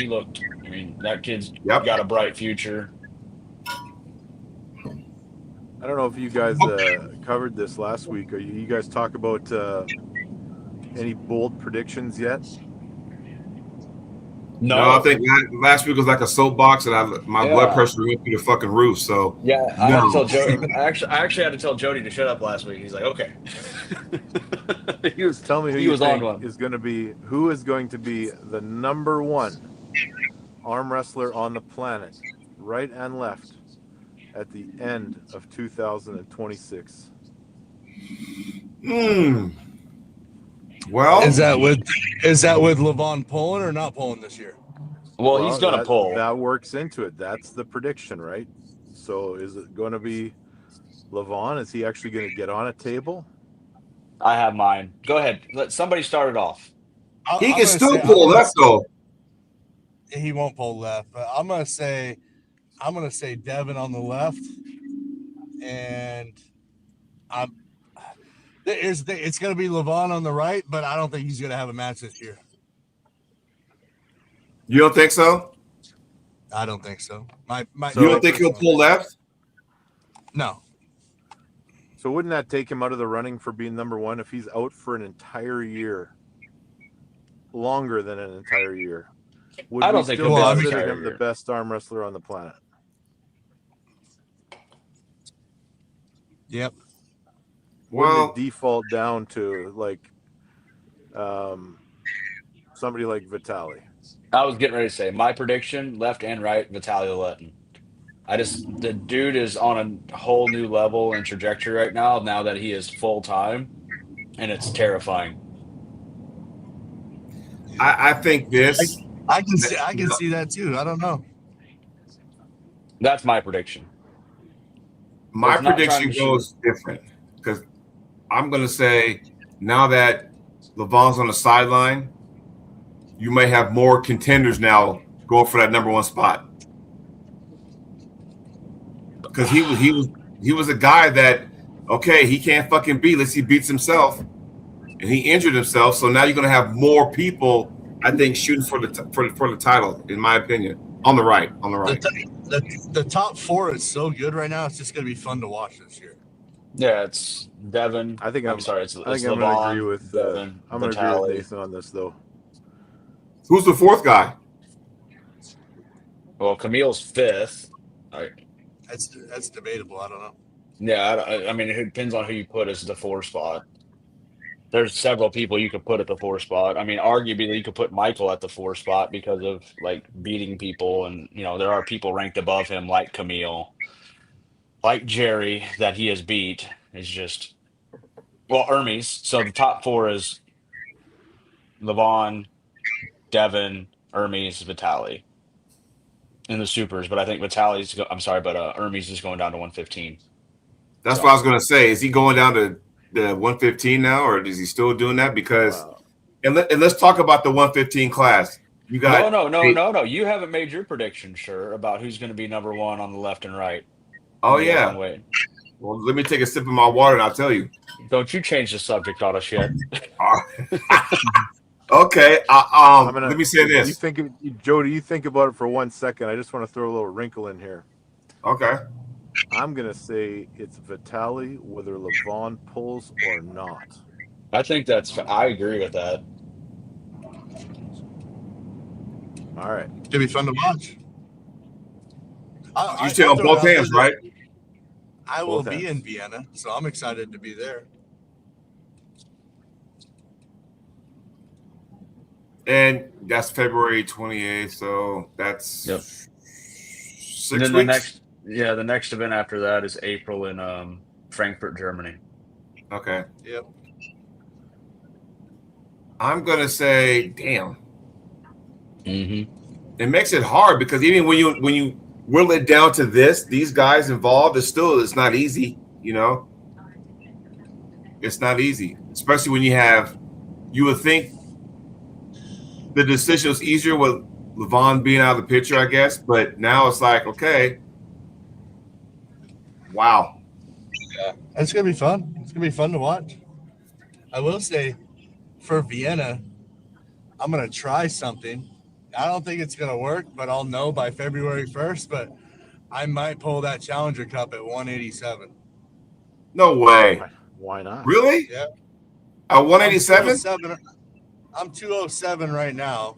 That kid's yep. got a bright future. I don't know if you guys covered this last week. Are you guys talk about any bold predictions yet? No, I think last week was like a soapbox, and my blood Yeah. pressure went through the fucking roof. So Yeah, I had to no. tell Jody. I actually had to tell Jody to shut up last week. He's like, okay. Tell me who he you was on think one. is going to be the number one arm wrestler on the planet, right and left, at the end of 2026. Well, Is that with Levon pulling or not pulling this year? Well, he's going to pull. That works into it. That's the prediction, right? So is it going to be Levon? Is he actually going to get on a table? I have mine. Go ahead. Let somebody start it off. He can still pull left though. He won't pull left, but I'm gonna say Devin on the left, and it's gonna be Levon on the right, but I don't think he's gonna have a match this year. You don't think so? I don't think so. You don't think he'll pull left? No. So wouldn't that take him out of the running for being number one if he's out for an entire year? Longer than an entire year. I don't think he'll consider him the best arm wrestler on the planet. Yep. Wouldn't it default down to like somebody like Vitali? I was getting ready to say my prediction: left and right, Vitali Letin. The dude is on a whole new level and trajectory right now. Now that he is full time, and it's terrifying. I think this. I can see that too. I don't know. That's my prediction. My prediction goes different because I'm going to say now that Levon's on the sideline, you may have more contenders now going for that number one spot. Because he was a guy that, okay, he can't fucking beat unless he beats himself, and he injured himself. So now you're going to have more people, I think, shooting for the title, in my opinion, on the right. The top four is so good right now. It's just going to be fun to watch this year. Yeah, it's Devin. I think I'm sorry. I'm going to agree with Devin, I'm going to agree with Nathan on this though. Who's the fourth guy? Well, Camille's fifth. That's debatable. I don't know. Yeah, I mean, it depends on who you put as the 4 spot. There's several people you could put at the 4 spot. I mean, arguably, you could put Michael at the 4 spot because of like beating people, and there are people ranked above him like Camille, like Jerry that he has beat. Is just Hermes. So the top 4 is Levon, Devin, Hermes, Vitali in the supers. But I think Hermes is going down to 115. That's what I was going to say. Is he going down to the 115 now, or is he still doing that? Because and let's talk about the 115 class. You got no. You haven't made your prediction, sure, about who's going to be number one on the left and right. Oh yeah. Well, let me take a sip of my water and I'll tell you. Don't you change the subject on us yet? Okay. Let me say this. Jody, you think about it for 1 second. I just want to throw a little wrinkle in here. Okay. I'm going to say it's Vitali, whether Levon pulls or not. I think I agree with that. All right. It's going to be fun to watch. You say on both hands, right? I will be in Vienna, so I'm excited to be there. And that's February 28th, so that's 6 weeks. The next event after that is April in Frankfurt, Germany. Okay. Yep. I'm gonna say, damn. Mm-hmm. It makes it hard because even when you will it down to these guys involved, it's not easy. It's not easy, especially when you would think the decision was easier with Levon being out of the picture, I guess, but now it's like, okay. Wow. Yeah, it's gonna be fun. It's gonna be fun to watch. I will say, for Vienna, I'm going to try something. I don't think it's going to work, but I'll know by February 1st. But I might pull that Challenger Cup at 187. No way. Why not? Really? Yeah. At 187? I'm 207 right now.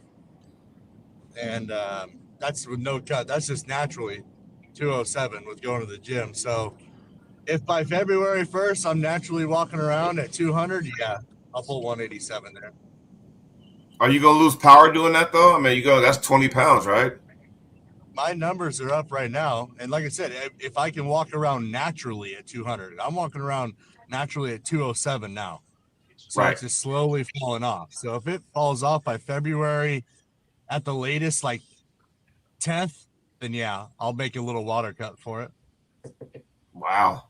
And that's with no cut. That's just naturally 207 with going to the gym. So if by February 1st I'm naturally walking around at 200, yeah, I'll pull 187 there. Are you gonna lose power doing that though? I mean, that's 20 pounds, right? My numbers are up right now, and like I said, if I can walk around naturally at 200, I'm walking around naturally at 207 now. So Right. it's just slowly falling off. So if it falls off by February at the latest, like 10th, then yeah, I'll make a little water cut for it. Wow.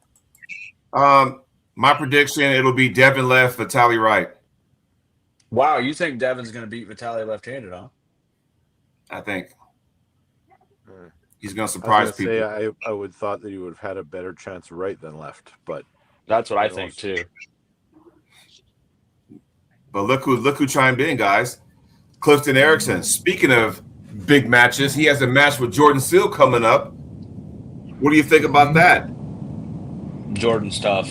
My prediction, it'll be Devin left, Vitaly right. Wow, you think Devin's going to beat Vitaly left-handed, huh? I think Hmm. he's gonna I surprise was gonna people. say I would thought that he would have had a better chance right than left, but That's what I Who think knows? too. But look who chimed in, guys. Clifton Erickson. Speaking of big matches, he has a match with Jordan Seal coming up. What do you think about that? Jordan's tough.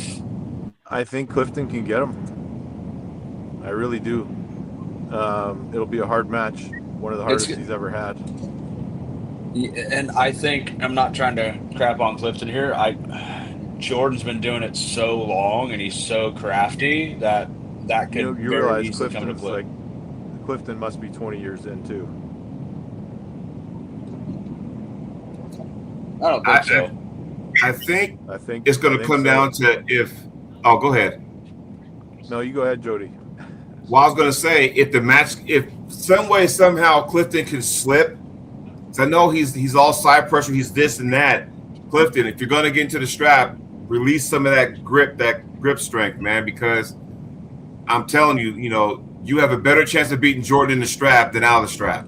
I think Clifton can get him. I really do. It'll be a hard match. One of the hardest he's ever had. And I think, I'm not trying to crap on Clifton here. Jordan's been doing it so long and he's so crafty that could You very realize easily come to Clifton's Clifton. Clifton must be 20 years in too. I don't think so. I think I think it's going to come down to if. Oh, go ahead. No, you go ahead, Jody. Well, I was going to say if some way somehow Clifton can slip. I know he's all side pressure. He's this and that. Clifton, if you're going to get into the strap, release some of that grip strength, man, because I'm telling you, you have a better chance of beating Jordan in the strap than out of the strap.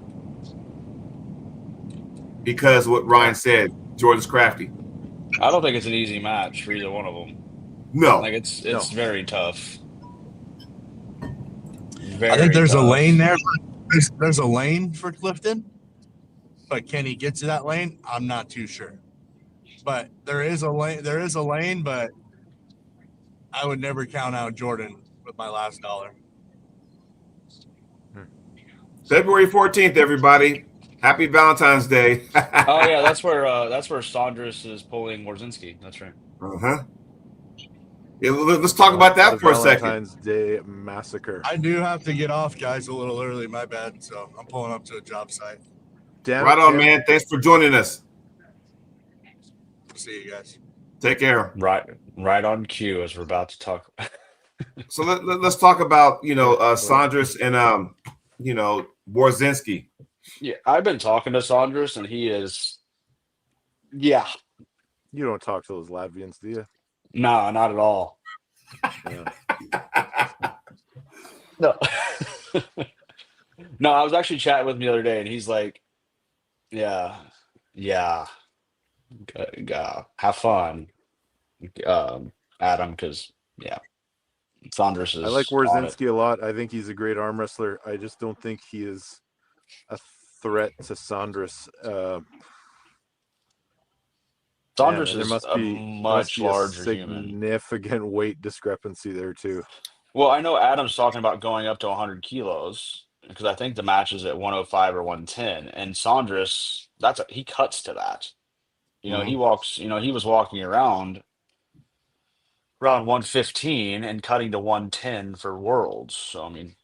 Because what Ryan said, Jordan's crafty. I don't think it's an easy match for either one of them. No. Like it's No. very tough. I think there's a lane there. There's a lane for Clifton, but can he get to that lane? I'm not too sure. But there is a lane. There is a lane, but I would never count out Jordan with my last dollar. February 14th, everybody. Happy Valentine's Day. Oh yeah, that's where Saunders is pulling Warzinski. That's right. Uh-huh. Yeah, let's talk about that The for a second. Valentine's Day massacre. I do have to get off, guys, a little early. My bad. So I'm pulling up to a job site. Damn Right it, on, Tim. man. Thanks for joining us. See you guys. Take care. Right on cue as we're about to talk. So let's talk about Saunders and Warzinski. Yeah, I've been talking to Saunders and he is. Yeah, You don't talk to those Latvians, do you? no, not at all. Yeah. No. No, I was actually chatting with him the other day, and he's like, "Yeah, have fun, Adam, because Saunders is." I like on it. Warzinski a lot. I think he's a great arm wrestler. I just don't think he is a threat to Saunders. Saunders there is must a be much a larger human. significant weight discrepancy there too. Well, I know Adam's talking about going up to 100 kilos because I think the match is at 105 or 110, and Saunders, he cuts to that. He walks. He was walking around 115 and cutting to 110 for Worlds. So I mean,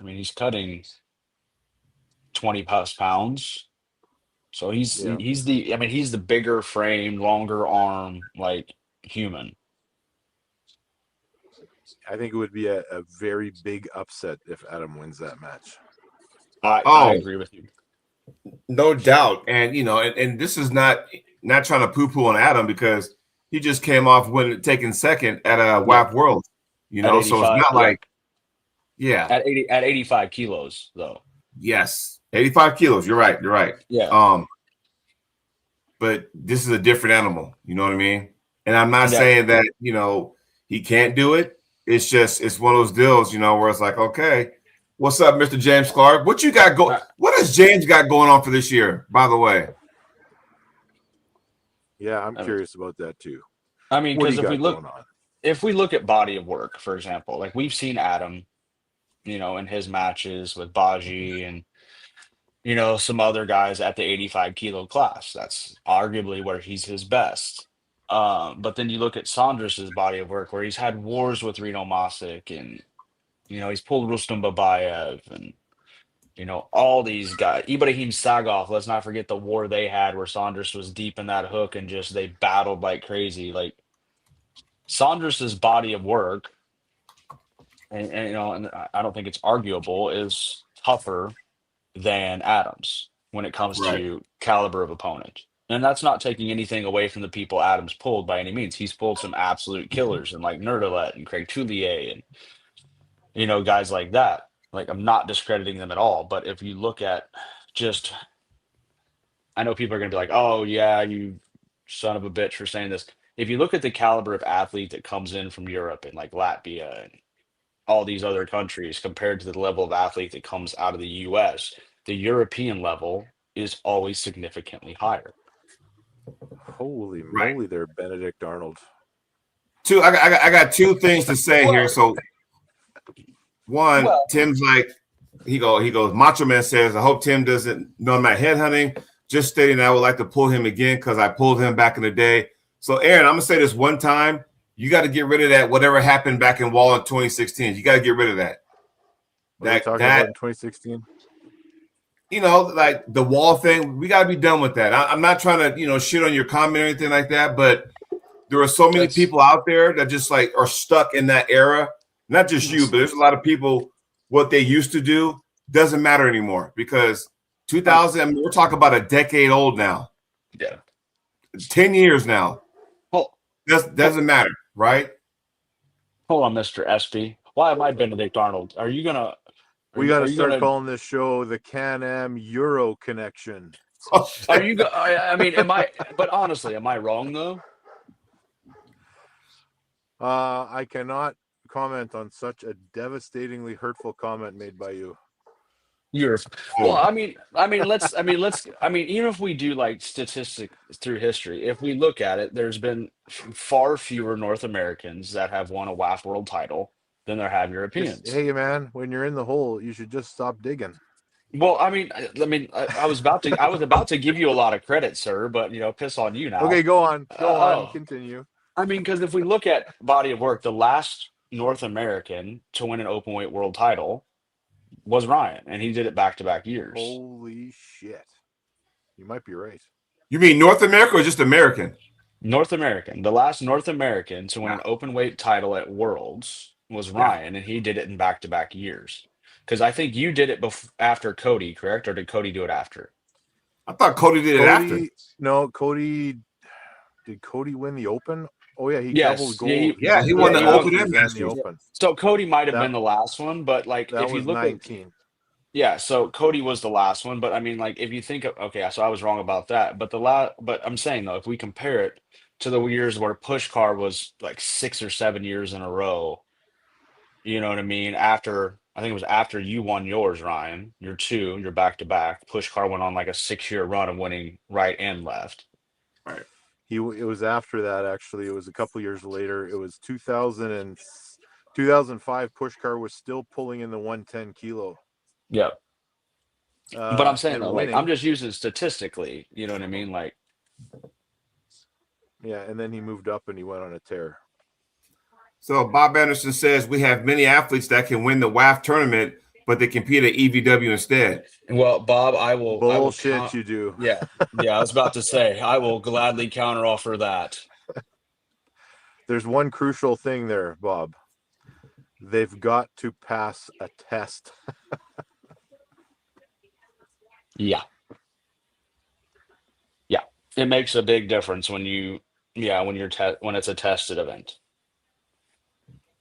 he's cutting 20 plus pounds. So he's the bigger frame, longer arm, like human. I think it would be a very big upset if Adam wins that match. I agree with you. No doubt. And and this is not trying to poo-poo on Adam because he just came off taking second at WAP World. So it's not like at 85 kilos though. Yes. 85 kilos. You're right. Yeah. But this is a different animal. You know what I mean? And I'm not saying that, he can't do it. it's one of those deals, where it's like, okay, what's up, Mr. James Clark? What you got go? What has James got going on for this year? By the way. Yeah, I'm curious about that too. I mean, because if we look at body of work, for example, like we've seen Adam, in his matches with Baji and some other guys at the 85 kilo class. That's arguably where he's his best. But then you look at Saunders' body of work, where he's had wars with Reno Masick, and he's pulled Rustam Babayev, and all these guys, Ibrahim Sagov. Let's not forget the war they had, where Saunders was deep in that hook, and just they battled like crazy. Like Saunders' body of work, and I don't think it's arguable, is tougher than Adams when it comes to caliber of opponent. And that's not taking anything away from the people Adams pulled by any means. He's pulled some absolute killers, and like Nerdalet and Craig Toulier and guys like that. Like, I'm not discrediting them at all. But if you look at just, I know people are going to be like, oh yeah, you son of a bitch for saying this. If you look at the caliber of athlete that comes in from Europe and like Latvia and all these other countries compared to the level of athlete that comes out of the US, the European level is always significantly higher. Holy moly there, Benedict Arnold. I got two things to say here. So one, Tim's like, he goes, Macho Man says, I hope Tim doesn't know I'm not headhunting. Just stating that I would like to pull him again because I pulled him back in the day. So Aaron, I'm gonna say this one time. You got to get rid of that. Whatever happened back in Wall in 2016, you got to get rid of that. What are you talking about in 2016? Like the Wall thing. We got to be done with that. I'm not trying to, shit on your comment or anything like that. But there are so many people out there that just like are stuck in that era. Not just you, but there's a lot of people. What they used to do doesn't matter anymore because 2000. I mean, we're talking about a decade old now. Yeah, 10 years now. Well, doesn't matter. Right? Hold on, Mr. SP. Why am I Benedict Arnold? Are you gonna? We got to start calling this show the Can-Am Euro Connection. Are you? I mean, am I? But honestly, am I wrong though? I cannot comment on such a devastatingly hurtful comment made by you. Well, I mean, let's. Even if we do like statistics through history, if we look at it, there's been far fewer North Americans that have won a WAF world title than there have Europeans. Hey, man, when you're in the hole, you should just stop digging. Well, I was about to give you a lot of credit, sir, but piss on you now. Okay, go on, continue. I mean, because if we look at body of work, the last North American to win an open weight world title was Ryan, and he did it back-to-back years. Holy shit. You might be right. You mean North America or just American? North American. The last North American to win an open weight title at Worlds was Ryan, and he did it in back-to-back years. Because I think you did it after Cody, correct? Or did Cody do it after? I thought Cody did it after. No, Cody. Did Cody win the Open? Oh, yeah, he doubled gold. He won the Open and Masters. So Cody might have been the last one, but like that if you was look 19. so Cody was the last one, but I mean, like if you think of so I was wrong about that. But but I'm saying though, if we compare it to the years where Pushkar was like 6 or 7 years in a row, you know what I mean? I think it was after you won yours, Ryan, your back-to-back. Pushkar went on like a 6-year run of winning right and left. Right. It was after that, actually. It was a couple years later. It was 2005. Pushkar was still pulling in the 110 kilo. Yeah. But I'm saying, though, like, I'm just using statistically, you know what I mean? Like, yeah, and then he moved up and he went on a tear. So Bob Anderson says we have many athletes that can win the WAF tournament, but they compete at EVW instead. Well, Bob, I will. Bullshit, you do. Yeah. I was about to say, I will gladly counteroffer that. There's one crucial thing there, Bob. They've got to pass a test. Yeah. It makes a big difference when when it's a tested event.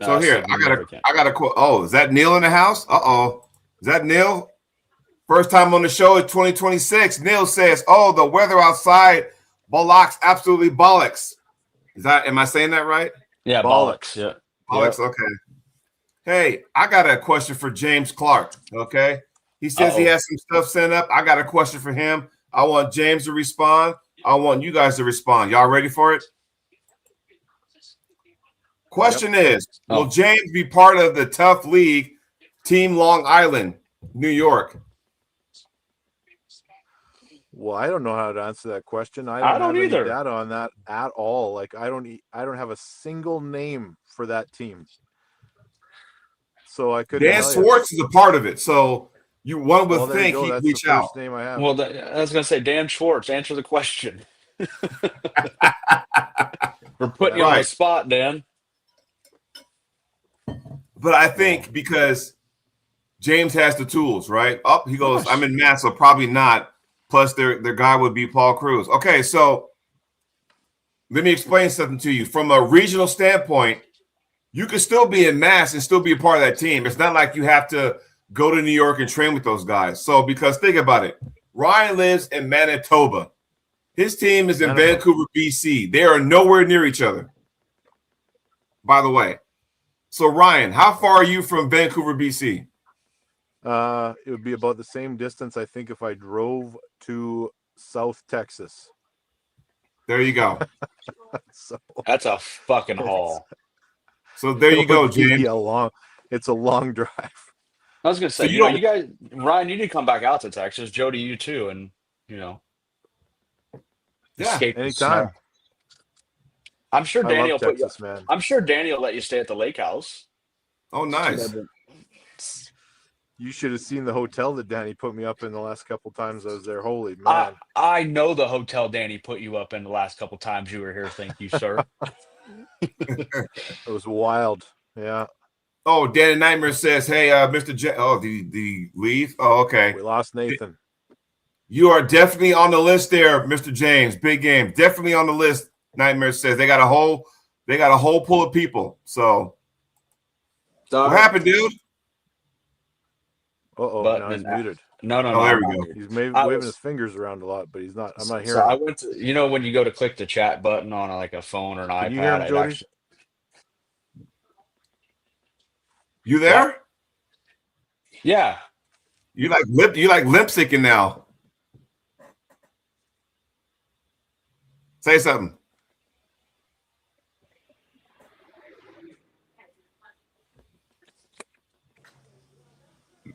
So here, I got a quote. Oh, is that Neil in the house? Is that Neil? First time on the show is 2026. Neil says, "Oh, the weather outside bollocks, absolutely bollocks." Am I saying that right? Yeah, bollocks. Yeah, bollocks. Okay. Hey, I got a question for James Clark. Okay. He says he has some stuff sent up. I got a question for him. I want James to respond. I want you guys to respond. Y'all ready for it? Question is, will James be part of the Tough League Team Long Island, New York? Well, I don't know how to answer that question. I don't have either. any data on that at all. Like I don't have a single name for that team. So I couldn't. Dan Schwartz is a part of it. So one would think he'd That's reach the out. first name I have. Well, I was going to say Dan Schwartz. Answer the question. We're putting you on the spot, Dan. But I think because James has the tools, right? Up, he goes, I'm in Mass, so probably not. Plus, their guy would be Paul Cruz. Okay, so let me explain something to you. From a regional standpoint, you can still be in Mass and still be a part of that team. It's not like you have to go to New York and train with those guys. So, because think about it. Ryan lives in Manitoba. His team is in Vancouver, BC. They are nowhere near each other, by the way. So, Ryan, how far are you from Vancouver, BC? It would be about the same distance, I think, if I drove to South Texas. There you go. So that's a fucking haul. So there you go, James. It's a long drive. I was gonna say, So you guys, Ryan, you need to come back out to Texas. Jody, you too, and escape anytime. I'm sure Danny will put Texas, man. I'm sure Danny will let you stay at the lake house. Oh, nice. You should have seen the hotel that Danny put me up in the last couple times I was there. Holy man. I know the hotel Danny put you up in the last couple times you were here. Thank you, sir. It was wild. Yeah. Oh, Danny Nightmare says, hey, Mr. the leave. Oh, okay. We lost Nathan. You are definitely on the list there, Mr. James. Big game. Definitely on the list. Nightmare says they got a whole pool of people. So what happened, dude? Now he's muted. No. There we go. He's waving his fingers around a lot, but he's not. I'm not hearing. So I went to, when you go to click the chat button on like a phone or an iPad. You hear him, Jody? You there? Yeah. You like lip syncing now. Say something.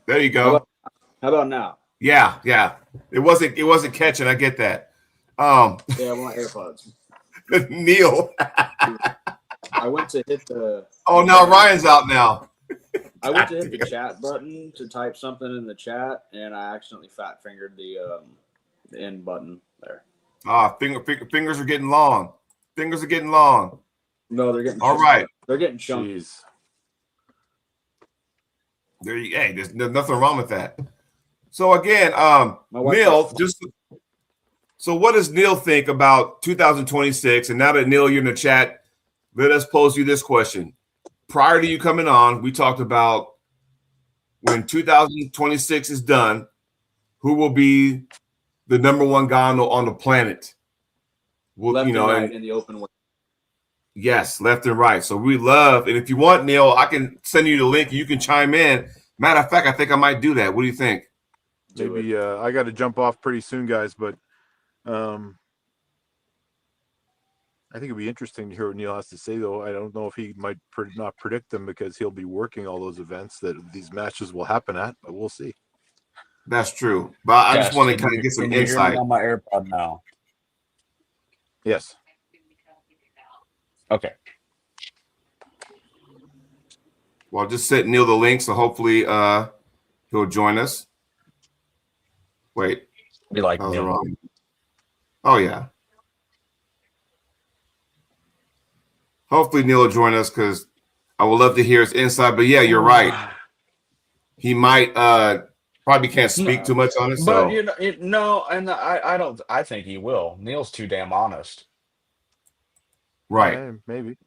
There you go. How about now? Yeah. It wasn't catching. I get that. Yeah, I want AirPods. Neil. I went to hit the. Oh, now Ryan's out now. I went to hit the chat button to type something in the chat, and I accidentally fat fingered the end button there. Fingers are getting long. Fingers are getting long. No, they're getting. All right. They're getting chunky. Jeez. There's nothing wrong with that. So again, Neil, so what does Neil think about 2026? And now that Neil, you're in the chat, let us pose you this question. Prior to you coming on, we talked about when 2026 is done, who will be the number one guy on the planet? Left and right in the open way. Yes, left and right. So we love, and if you want, Neil, I can send you the link. You can chime in. Matter of fact, I think I might do that. What do you think? Maybe I got to jump off pretty soon, guys. But I think it'd be interesting to hear what Neil has to say, though. I don't know if he might not predict them because he'll be working all those events that these matches will happen at. But we'll see. That's true. But I just want to kind of get some insight. On my AirPod now. Yes. Okay. Well, I'll just send Neil the link, so hopefully he'll join us. Wait. We like that was Neil. wrong. Oh, yeah. Hopefully Neil will join us because I would love to hear his insight. But, yeah, you're right. He might probably can't speak too much on it. But, I think he will. Neil's too damn honest. Right. Yeah, maybe.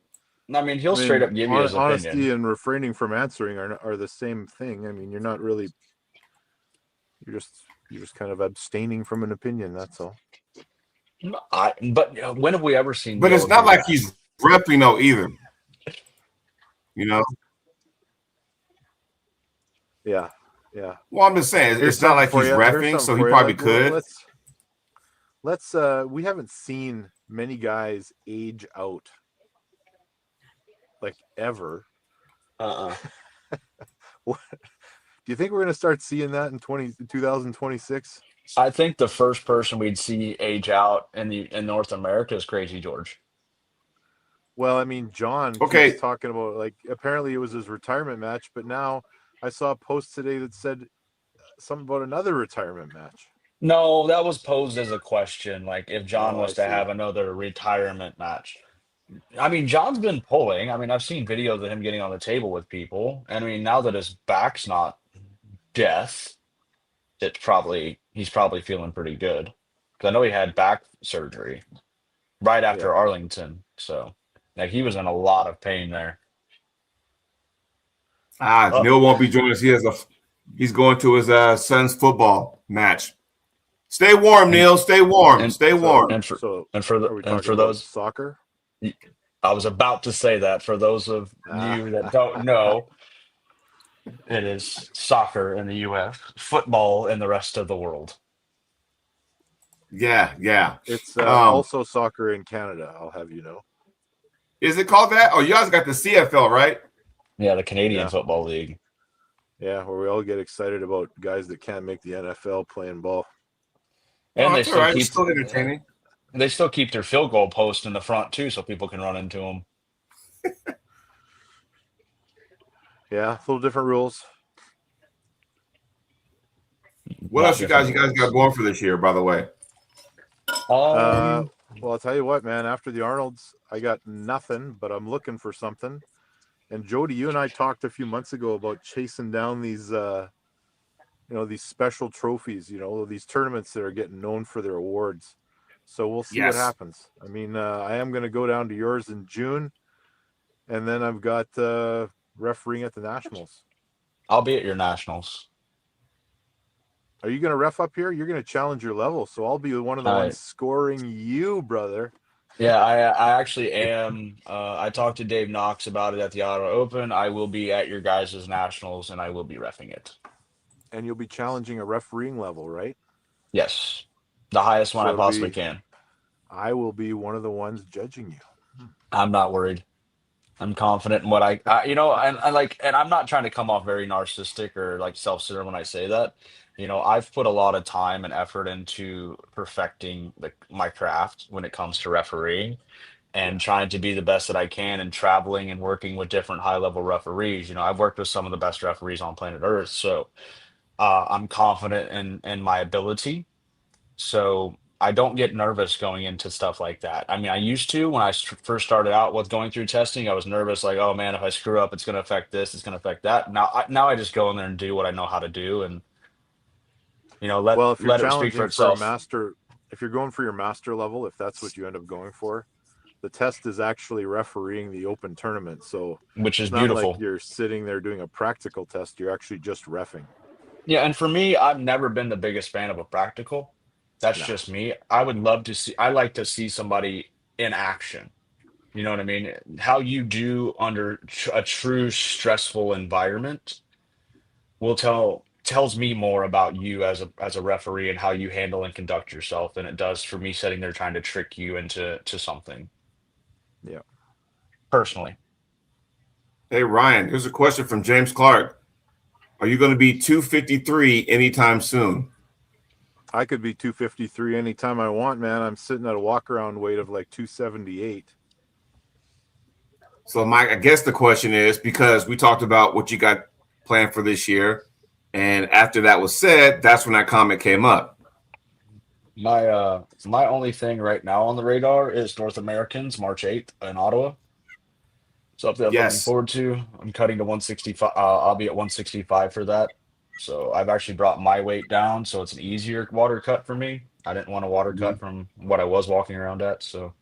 I mean, he'll straight up give you his honesty opinion. and refraining from answering are the same thing. I mean, you're not really. You're just kind of abstaining from an opinion. That's all. But when have we ever seen? But Neil it's not do like that? he's repping either. You know. Yeah. Well, I'm just saying, Here's it's not like something he's for you. Here's reffing, something so he for you. probably could. Let's we haven't seen many guys age out like ever. Do you think we're going to start seeing that in 2026? I think the first person we'd see age out in North America is Crazy George. Well, I mean, John Okay. keeps talking about, like, apparently it was his retirement match, but now I saw a post today that said something about another retirement match. No, that was posed as a question, like if John Oh, was I to see. have another retirement match. I mean, John's been pulling. I mean, I've seen videos of him getting on the table with people. And I mean, now that his back's not death, he's probably feeling pretty good. Because I know he had back surgery right after Yeah. Arlington. So like he was in a lot of pain there. Oh, Neil won't be joining us. He's going to his son's football match. Stay warm, Neil. Stay warm. and- Stay warm. and for So and for are we the, talking and for about those soccer? I was about to say that for those of you that don't know, it is soccer in the US, football in the rest of the world. Yeah. It's also soccer in Canada, I'll have you know. Is it called that? Oh, you guys got the CFL, right? Yeah, the Canadian Yeah. Football League. Yeah, where we all get excited about guys that can't make the NFL playing ball. And It's all right. It's still entertaining. they still keep their field goal post in the front too, so people can run into them. Yeah, a little different rules. What else you guys got going for this year, by the way? Well, I'll tell you what, man. After the Arnolds, I got nothing, but I'm looking for something. And Jody, you and I talked a few months ago about chasing down these, these special trophies. These tournaments that are getting known for their awards. So we'll see what happens. I mean, I am going to go down to yours in June, and then I've got refereeing at the Nationals. I'll be at your Nationals. Are you going to ref up here? You're going to challenge your level, so I'll be one of the ones scoring you, brother. Yeah, I actually am. I talked to Dave Knox about it at the Ottawa Open. I will be at your guys' Nationals, and I will be reffing it. And you'll be challenging a refereeing level, right? Yes, the highest one I possibly can. I will be one of the ones judging you. I'm not worried. I'm confident in what I and I'm not trying to come off very narcissistic or like self-centered when I say that. I've put a lot of time and effort into perfecting my craft when it comes to refereeing and trying to be the best that I can and traveling and working with different high-level referees. I've worked with some of the best referees on planet Earth, so I'm confident in my ability. So I don't get nervous going into stuff like that. I mean, I used to when I first started out with going through testing. I was nervous, like, oh man, if I screw up, it's going to affect this, it's going to affect that. Now I just go in there and do what I know how to do, and if you're let it speak for itself. If you're going for your master level, if that's what you end up going for, the test is actually refereeing the open tournament. So which is it's not beautiful. like you're sitting there doing a practical test. You're actually just reffing. Yeah, and for me, I've never been the biggest fan of a practical. That's just me. I like to see somebody in action. You know what I mean? How you do under a true stressful environment tells me more about you as a referee and how you handle and conduct yourself than it does for me sitting there trying to trick you into something. Yeah. Personally. Hey Ryan, here's a question from James Clark. Are you going to be 253 anytime soon? I could be 253 anytime I want, man. I'm sitting at a walk-around weight of like 278. So, Mike, I guess the question is, because we talked about what you got planned for this year, and after that was said, that's when that comment came up. My only thing right now on the radar is North Americans, March 8th in Ottawa. Something I'm looking forward to. I'm cutting to 165. I'll be at 165 for that. So I've actually brought my weight down, so it's an easier water cut for me. I didn't want a water cut from what I was walking around at. So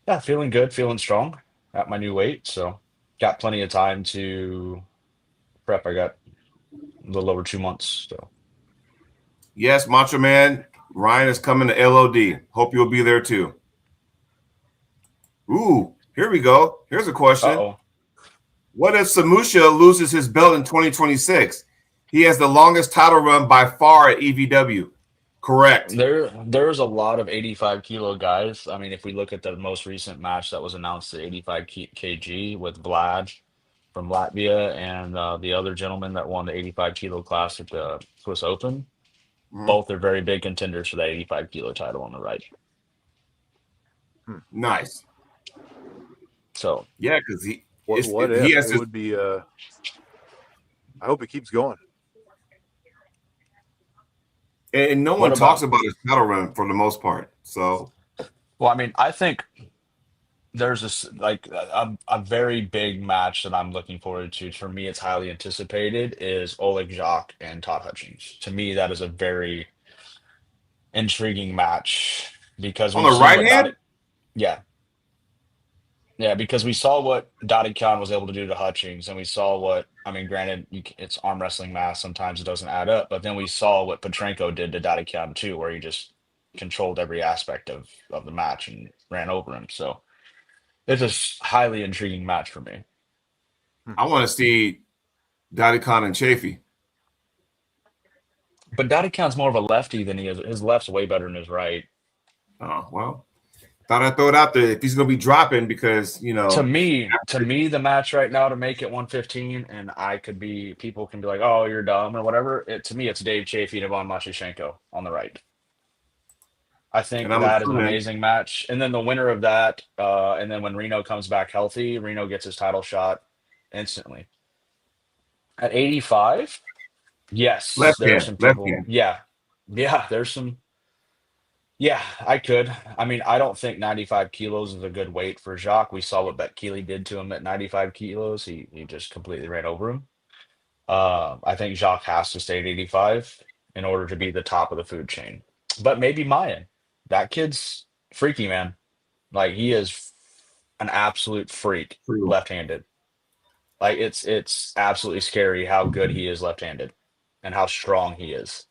yeah, feeling good, feeling strong at my new weight. So got plenty of time to prep. I got a little over 2 months. So yes, Macho Man, Ryan is coming to LOD. Hope you'll be there too. Ooh, here we go. Here's a question. Uh-oh. What if Samusha loses his belt in 2026? He has the longest title run by far at EVW. Correct. There's a lot of 85 kilo guys. I mean, if we look at the most recent match that was announced at 85 kg with Vlad from Latvia and the other gentleman that won the 85 kilo class at the Swiss Open, both are very big contenders for that 85 kilo title on the right. Nice. So yeah, because he what he if has it to, would be I hope it keeps going. and no one talks about his title run for the most part. So, well, I mean, I think there's this like a very big match that I'm looking forward to. For me, it's highly anticipated is Oleg Jacques and Todd Hutchings. To me, that is a very intriguing match because on the right hand, yeah, because we saw what Dadi Khan was able to do to Hutchings, and we saw what I mean. Granted, it's arm wrestling math; sometimes it doesn't add up. But then we saw what Petrenko did to Dadi Khan too, where he just controlled every aspect of the match and ran over him. So it's a highly intriguing match for me. I want to see Dadi Khan and Chafee. But Dadi Khan's more of a lefty than he is. His left's way better than his right. Oh well. Thought I'd throw it out there if he's going to be dropping because, you know. To me, the match right now to make it 115, and people can be like, oh, you're dumb or whatever. To me, it's Dave Chafee and Ivan Mashchenko on the right. I think that is an amazing match. And then the winner of that, and then when Reno comes back healthy, Reno gets his title shot instantly. At 85, yes, there's some people. Yeah, there's some. Yeah, I could. I mean, I don't think 95 kilos is a good weight for Jacques. We saw what Bet Keeley did to him at 95 kilos. He just completely ran over him. I think Jacques has to stay at 85 in order to be the top of the food chain. But maybe Mayan. That kid's freaky, man. Like, he is an absolute freak left-handed. Like, it's absolutely scary how good he is left-handed and how strong he is.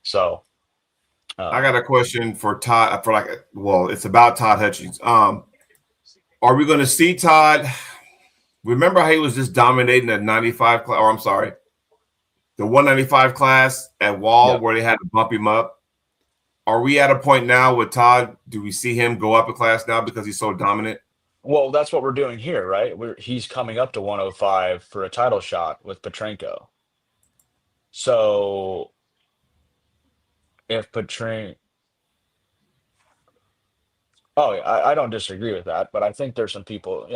So I got a question for Todd. It's about Todd Hutchings. Are we going to see Todd? Remember how he was just dominating at 95 class? Or I'm sorry, the 195 class at Wall where they had to bump him up. Are we at a point now with Todd? Do we see him go up a class now because he's so dominant? Well, that's what we're doing here, right? He's coming up to 105 for a title shot with Petrenko. So if I don't disagree with that, but I think there's some people,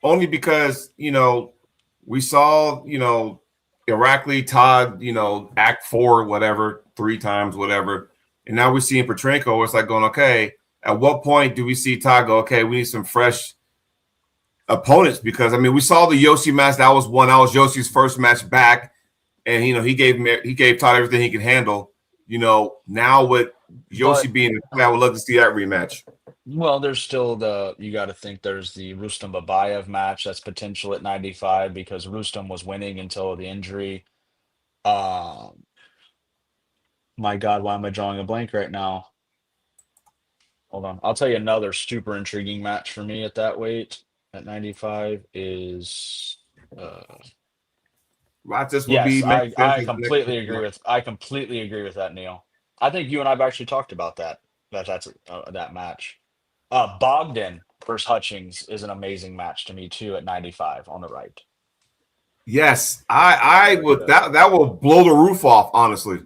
only because, you know, we saw, you know, Irakli, Todd, you know, act 4, whatever, 3 times, whatever. And now we're seeing Petrenko. It's like going, okay, at what point do we see Todd go, okay, we need some fresh opponents? Because, I mean, we saw the Yoshi match. That was Yoshi's first match back. And, you know, he gave Todd everything he could handle. You know, now with Yoshi being the play, I would love to see that rematch. Well, there's still you got to think there's the Rustam Babayev match that's potential at 95 because Rustam was winning until the injury. My God, why am I drawing a blank right now? Hold on. I'll tell you another super intriguing match for me at that weight at 95 is I completely agree with that, Neil. I think you and I've actually talked about that match. Bogdan versus Hutchings is an amazing match to me too at 95 on the right. Yes, I would. That will blow the roof off. Honestly,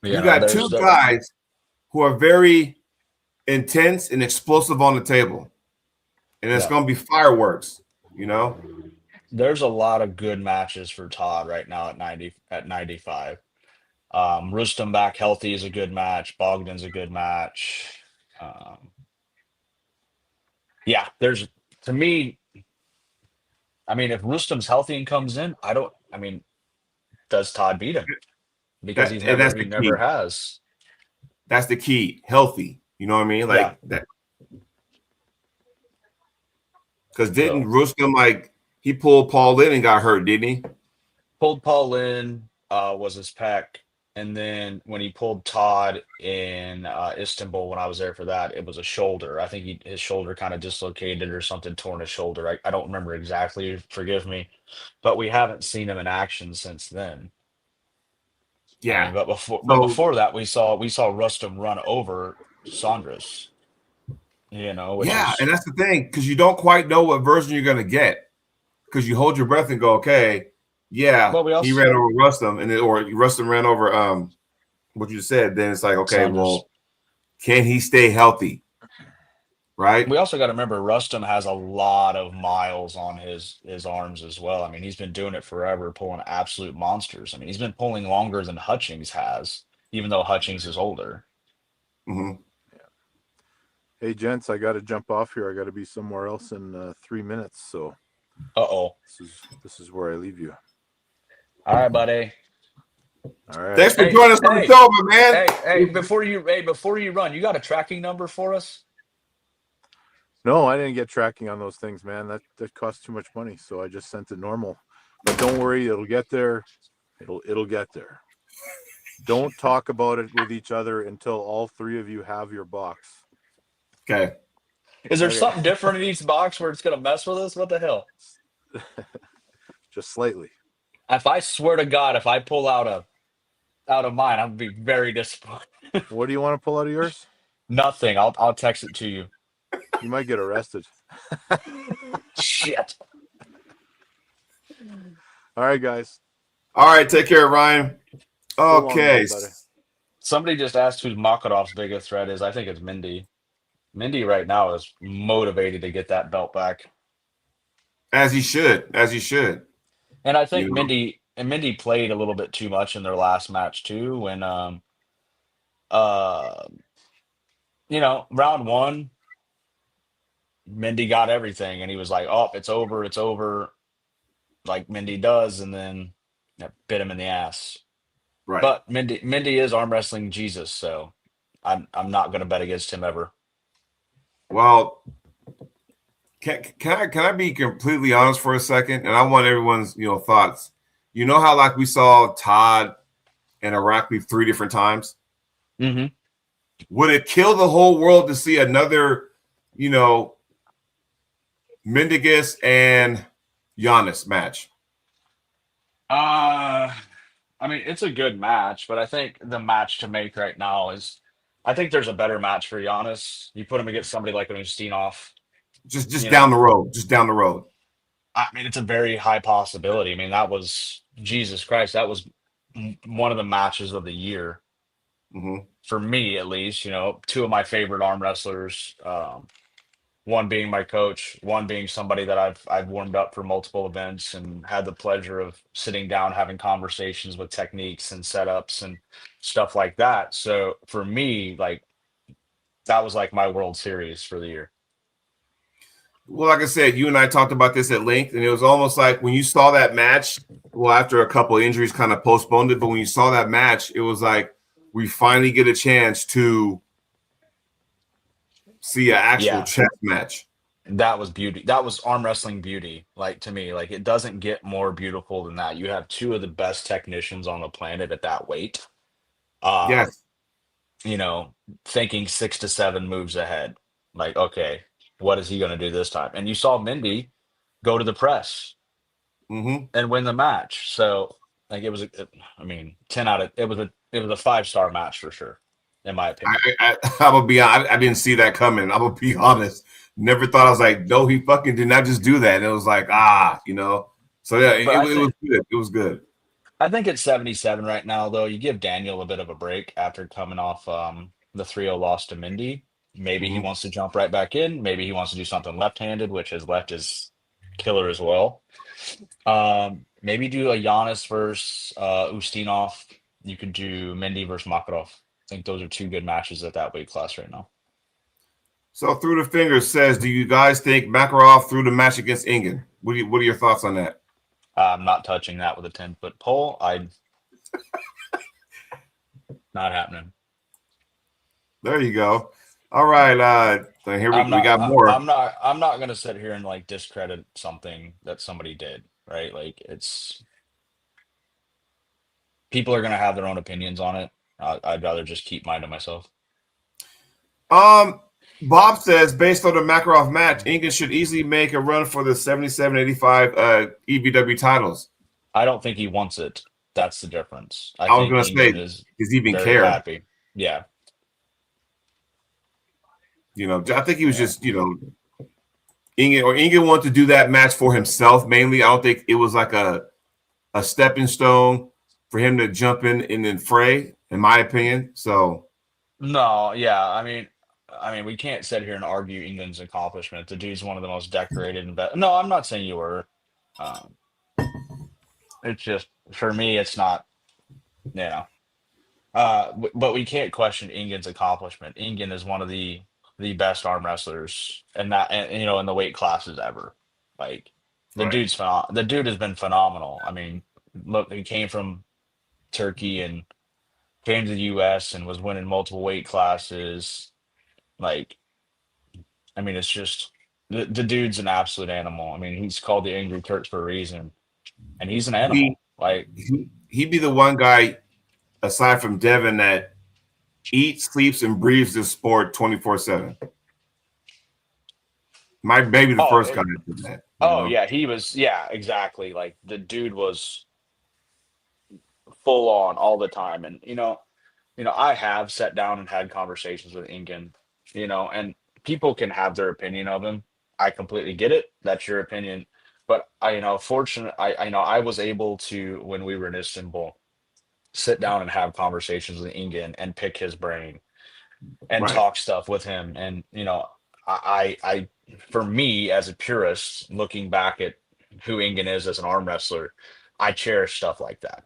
you got 2 guys who are very intense and explosive on the table, and it's going to be fireworks. You know, there's a lot of good matches for Todd right now at 95. Rustam back healthy is a good match. Bogdan's a good match. There's, to me, I mean, if Rustam's healthy and comes in, does Todd beat him? Because he never has. That's the key. Healthy. You know what I mean? Like that. Because didn't Rustam, he pulled Paul in and got hurt, didn't he? Pulled Paul in, was his pec. And then when he pulled Todd in Istanbul, when I was there for that, it was a shoulder. I think his shoulder kind of dislocated or something, torn his shoulder. I don't remember exactly, forgive me, but we haven't seen him in action since then. I Yeah. mean, but So before that, we saw Rustum run over Saunders, which yeah, and is that's the thing because you don't quite know what version you're gonna get because you hold your breath and go, okay, yeah, well, we he also ran over Rustum, and then or Rustum ran over what you said. Then it's like, okay, Saunders. well, can he stay healthy? Right? We also got to remember Rustum has a lot of miles on his arms as well. I mean, he's been doing it forever, pulling absolute monsters. I mean, he's been pulling longer than Hutchings has, even though Hutchings is older. Hmm. Hey, gents, I got to jump off here. I got to be somewhere else in 3 minutes. So Uh-oh. this is where I leave you. All right, buddy. All right. Thanks for Hey, joining us on the hey, show, my man. hey, before you run, you got a tracking number for us? No, I didn't get tracking on those things, man. That costs too much money, so I just sent it normal. But don't worry, it'll get there. It'll get there. Don't talk about it with each other until all three of you have your box. Okay. Is there Okay. something different in each box where it's gonna mess with us? What the hell? Just slightly. If I swear to God, if I pull out of mine, I'm gonna be very disappointed. What do you want to pull out of yours? Nothing. I'll text it to you. You might get arrested. Shit. All right, guys. All right. Take care, Ryan. long, Okay. buddy. Somebody just asked who Makarov's biggest threat is. I think it's Mindy. Mindy right now is motivated to get that belt back. As he should. As he should. And I think You know? Mindy played a little bit too much in their last match too. When round one, Mindy got everything, and he was like, "Oh, it's over," like Mindy does, and then bit him in the ass. Right. But Mindy is arm wrestling Jesus, so I'm not going to bet against him ever. Well, can I be completely honest for a second? And I want everyone's thoughts. You know how like we saw Todd and Irakli 3 different times? Mm-hmm. Would it kill the whole world to see another, Mendigas and Giannis match? I mean, it's a good match, but I think the match to make right now is, I think there's a better match for Giannis. You put him against somebody like an Ustinov. Just down the road. Just down the road. I mean, it's a very high possibility. I mean, that was Jesus Christ. That was one of the matches of the year Mm-hmm. for me, at least. Two of my favorite arm wrestlers. One being my coach, one being somebody that I've warmed up for multiple events and had the pleasure of sitting down having conversations with techniques and setups and stuff like that. So for me, like that was like my World Series for the year. Well, like I said, you and I talked about this at length, and it was almost like when you saw that match, well, after a couple of injuries kind of postponed it, but when you saw that match, it was like we finally get a chance to see an actual chess match. That was beauty. That was arm wrestling beauty. Like to me, like it doesn't get more beautiful than that. You have two of the best technicians on the planet at that weight. Yes. Thinking 6 to 7 moves ahead. Like, okay, what is he going to do this time? And you saw Mindy go to the press and win the match. So, like, it was, 10 out of it was a 5-star match for sure, in my opinion. I'm gonna be honest, I didn't see that coming. I'm gonna be honest. Never thought. I was like, no, he fucking did not just do that. And it was like, So yeah, it was good. It was good. I think it's 77 right now, though. You give Daniel a bit of a break after coming off the 3-0 loss to Mindy. Maybe he wants to jump right back in. Maybe he wants to do something left-handed, which his left is killer as well. Maybe do a Giannis versus Ustinov. You could do Mindy versus Makarov. I think those are two good matches at that weight class right now. So Through the Fingers says, do you guys think Makarov threw the match against Ingen? What are your thoughts on that? I'm not touching that with a 10-foot pole. Not happening. There you go. All right. So here we got more. I'm not gonna sit here and like discredit something that somebody did, right? Like people are gonna have their own opinions on it. I'd rather just keep mine to myself. Bob says, based on the Makarov match, Ingan should easily make a run for the 77-85 EBW titles. I don't think he wants it. That's the difference. I was think going to say, Ingan is does he even very care? happy. Yeah. You know, I think he was just, you know, Ingan wanted to do that match for himself mainly. I don't think it was like a stepping stone for him to jump in and fray, in my opinion. So No, yeah. I mean, we can't sit here and argue England's accomplishment. The dude's one of the most decorated and best. No, I'm not saying you were. Um, it's just for me, it's not. You know, but we can't question England's accomplishment. England is one of the best arm wrestlers, and you know, in the weight classes ever. Like the Right. dude's the dude has been phenomenal. I mean, look, he came from Turkey and came to the U.S. and was winning multiple weight classes. Like, I mean, it's just the dude's an absolute animal. I mean, he's called the Angry Turks for a reason, and he's an he, animal. Like, he'd be the one guy, aside from Devin, that eats, sleeps, and breathes this sport 24/7. Maybe the first guy that did that. Oh yeah, he was. Yeah, exactly. Like the dude was full on all the time, and I have sat down and had conversations with Ingan, and people can have their opinion of him. I completely get it. That's your opinion, but fortunate. I was able to, when we were in Istanbul, sit down and have conversations with Ingan and pick his brain and Right. talk stuff with him. And I for me as a purist, looking back at who Ingan is as an arm wrestler, I cherish stuff like that.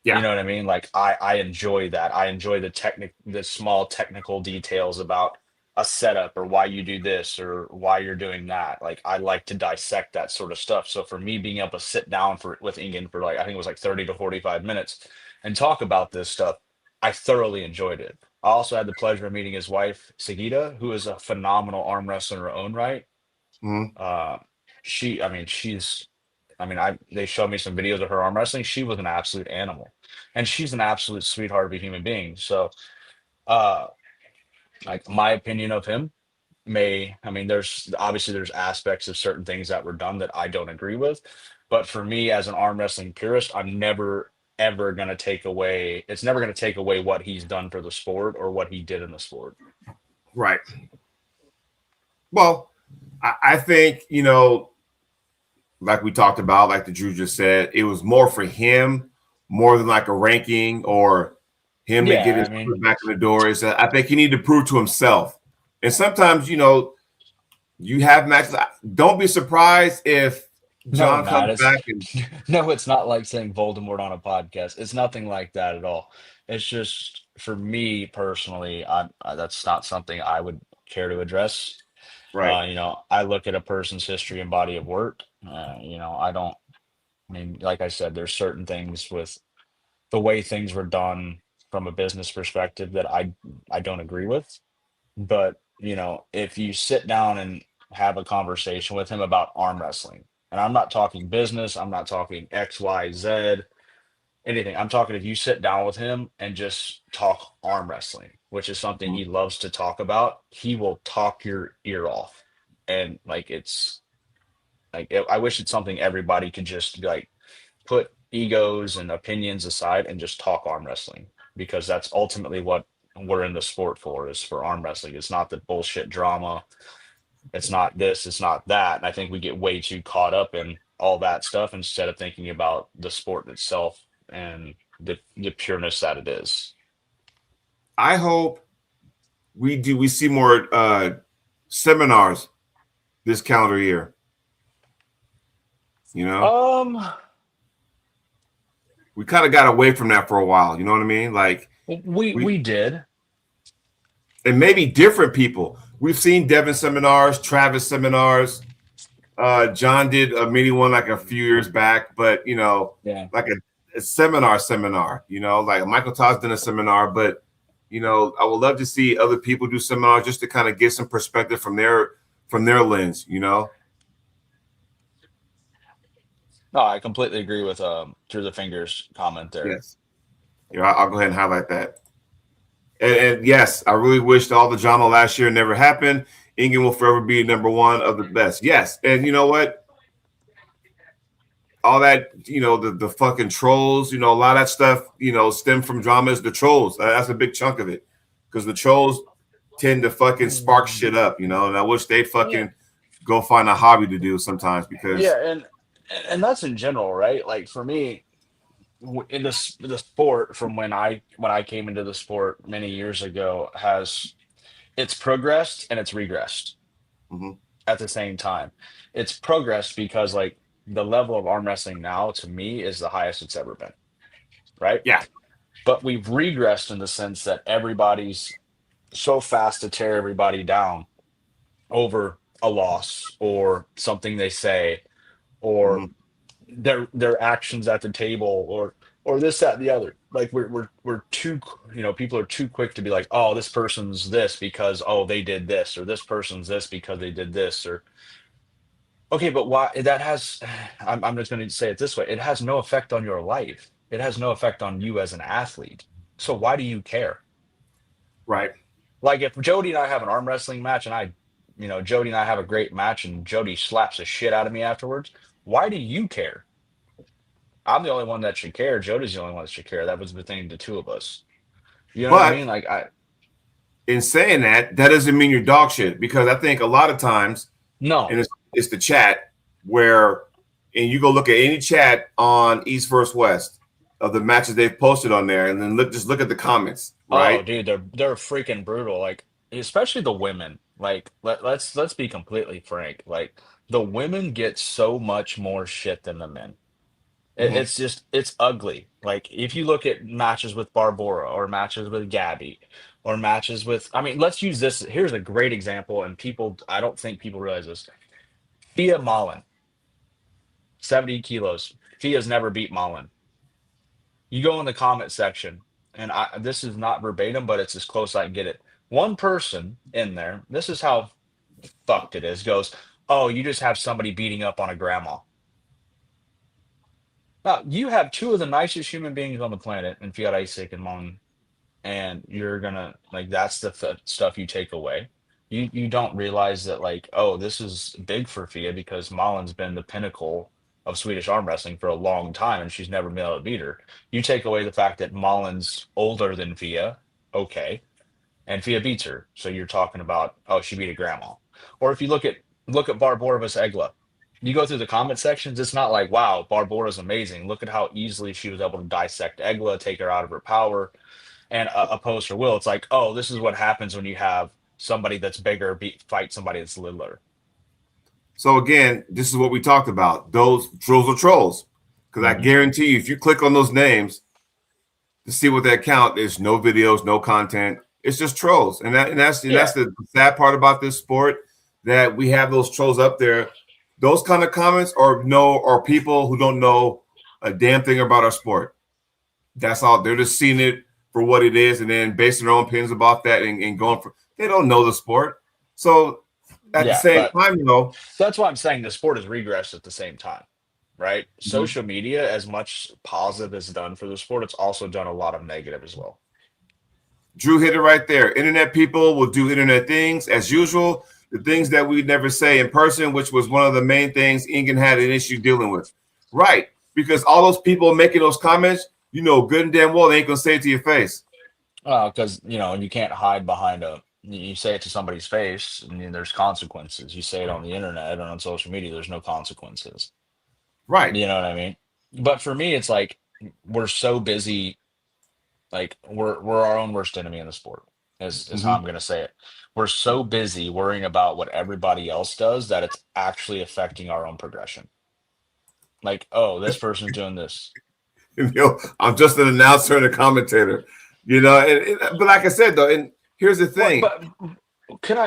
Yeah. You know what I mean? Like I enjoy that. I enjoy the small technical details about a setup or why you do this or why you're doing that. Like I like to dissect that sort of stuff. So for me being able to sit down with Ingan for like I think it was like 30 to 45 minutes and talk about this stuff, I thoroughly enjoyed it. I also had the pleasure of meeting his wife, Sagita, who is a phenomenal arm wrestler in her own right. Mhm. They showed me some videos of her arm wrestling. She was an absolute animal, and she's an absolute sweetheart of a human being. So, uh, like my opinion of him there's aspects of certain things that were done that I don't agree with, but for me as an arm wrestling purist, I'm never ever going to take away. It's never going to take away what he's done for the sport or what he did in the sport. Right. Well, I think, like we talked about, like the Drew just said, it was more for him, more than like a ranking or him to get his foot back in the door. I think he needed to prove to himself. And sometimes, you have matches. Don't be surprised if John comes back. No, it's not like saying Voldemort on a podcast. It's nothing like that at all. It's just for me personally, that's not something I would care to address. Right. I look at a person's history and body of work. Like I said, there's certain things with the way things were done from a business perspective that I don't agree with. But, if you sit down and have a conversation with him about arm wrestling, and I'm not talking business, I'm not talking X, Y, Z, anything. I'm talking if you sit down with him and just talk arm wrestling, which is something he loves to talk about, he will talk your ear off. And I wish it's something everybody could just be like, put egos and opinions aside and just talk arm wrestling, because that's ultimately what we're in the sport for, is for arm wrestling. It's not the bullshit drama. It's not this, it's not that. And I think we get way too caught up in all that stuff instead of thinking about the sport itself and the pureness that it is. I hope we see more seminars this calendar year. We kind of got away from that for a while. You know what I mean? Like we did. And maybe different people. We've seen Devin seminars, Travis seminars. John did a mini one like a few years back, but like a seminar, like Michael Todd's done a seminar, but I would love to see other people do seminars just to kind of get some perspective from their lens, No, I completely agree with Through the Fingers comment there. Yes. I'll go ahead and highlight that. And yes, I really wish all the drama last year never happened. Ingen will forever be number one of the best. Yes, and you know what? All that, the fucking trolls, a lot of that stuff, stem from dramas. The trolls, that's a big chunk of it, because the trolls tend to fucking spark shit up, and I wish they fucking go find a hobby to do sometimes, because Yeah, and that's in general, right? Like for me, in the sport, from when I came into the sport many years ago, it's progressed and it's regressed Mhm. at the same time. It's progressed because like the level of arm wrestling now to me is the highest it's ever been, right? Yeah. But we've regressed in the sense that everybody's so fast to tear everybody down over a loss or something they say or Mhm. their actions at the table or this that and the other. Like we're too, people are too quick to be like, oh, this person's this because oh they did this, or this person's this because they did this. Or okay, but why that has I'm just going to say it this way, it has no effect on your life, it has no effect on you as an athlete, so why do you care? Right. Like if Jody and I have an arm wrestling match and Jody and I have a great match and Jody slaps the shit out of me afterwards, why do you care? I'm the only one that should care. Jody's the only one that should care. That was between the two of us. You know what I But mean? Like in saying that, that doesn't mean you're dog shit, because I think a lot of times, no. and it's the chat where, and you go look at any chat on East vs. West of the matches they've posted on there, and then just look at the comments, Oh, right? dude, they're freaking brutal. Like especially the women. Like let's be completely frank. Like the women get so much more shit than the men. Mhm. It's ugly. Like if you look at matches with Barbora or matches with Gabby or matches with, I mean, let's use this. Here's a great example, and I don't think people realize this. Thea Mullen, 70 kilos. Thea's never beat Mullen. You go in the comment section, and this is not verbatim, but it's as close I can get it. One person in there, this is how fucked it is, goes, oh, you just have somebody beating up on a grandma. Now, you have two of the nicest human beings on the planet in Fiat Isaac and Mon, and you're gonna like that's the stuff you take away. You don't realize that like, oh, this is big for Fia because Malin's been the pinnacle of Swedish arm wrestling for a long time, and she's never been able to beat her. You take away the fact that Malin's older than Fia, okay, and Fia beats her, so you're talking about oh, she beat a grandma. Or if you look at Barborovas Egla, you go through the comment sections, it's not like, wow, Barbora's amazing. Look at how easily she was able to dissect Egla, take her out of her power, and oppose her will. It's like, oh, this is what happens when you have somebody that's bigger fight somebody that's littler. So again, this is what we talked about. Those trolls are trolls, because I guarantee you, if you click on those names to see what they count, there's no videos, no content. It's just trolls, and that's the sad part about this sport, that we have those trolls up there. Those kind of comments are people who don't know a damn thing about our sport. That's all. They're just seeing it for what it is, and then basing their own opinions about that, and going for. They don't know the sport, so at the same time, that's why I'm saying the sport has regressed at the same time, right? Social media, as much positive as done for the sport, it's also done a lot of negative as well. Drew hit it right there. Internet people will do internet things as usual. The things that we never say in person, which was one of the main things Ingen had an issue dealing with. Right. Because all those people making those comments, good and damn well they ain't going to say it to your face. Because, you can't hide behind you say it to somebody's face and then there's consequences. You say it on the internet and on social media, there's no consequences. Right. You know what I mean? But for me, it's like we're so busy. Like we're our own worst enemy in the sport, is how I'm going to say it. We're so busy worrying about what everybody else does that it's actually affecting our own progression. Like, oh, this person's doing this. I'm just an announcer and a commentator, but like I said, though, and here's the thing. But can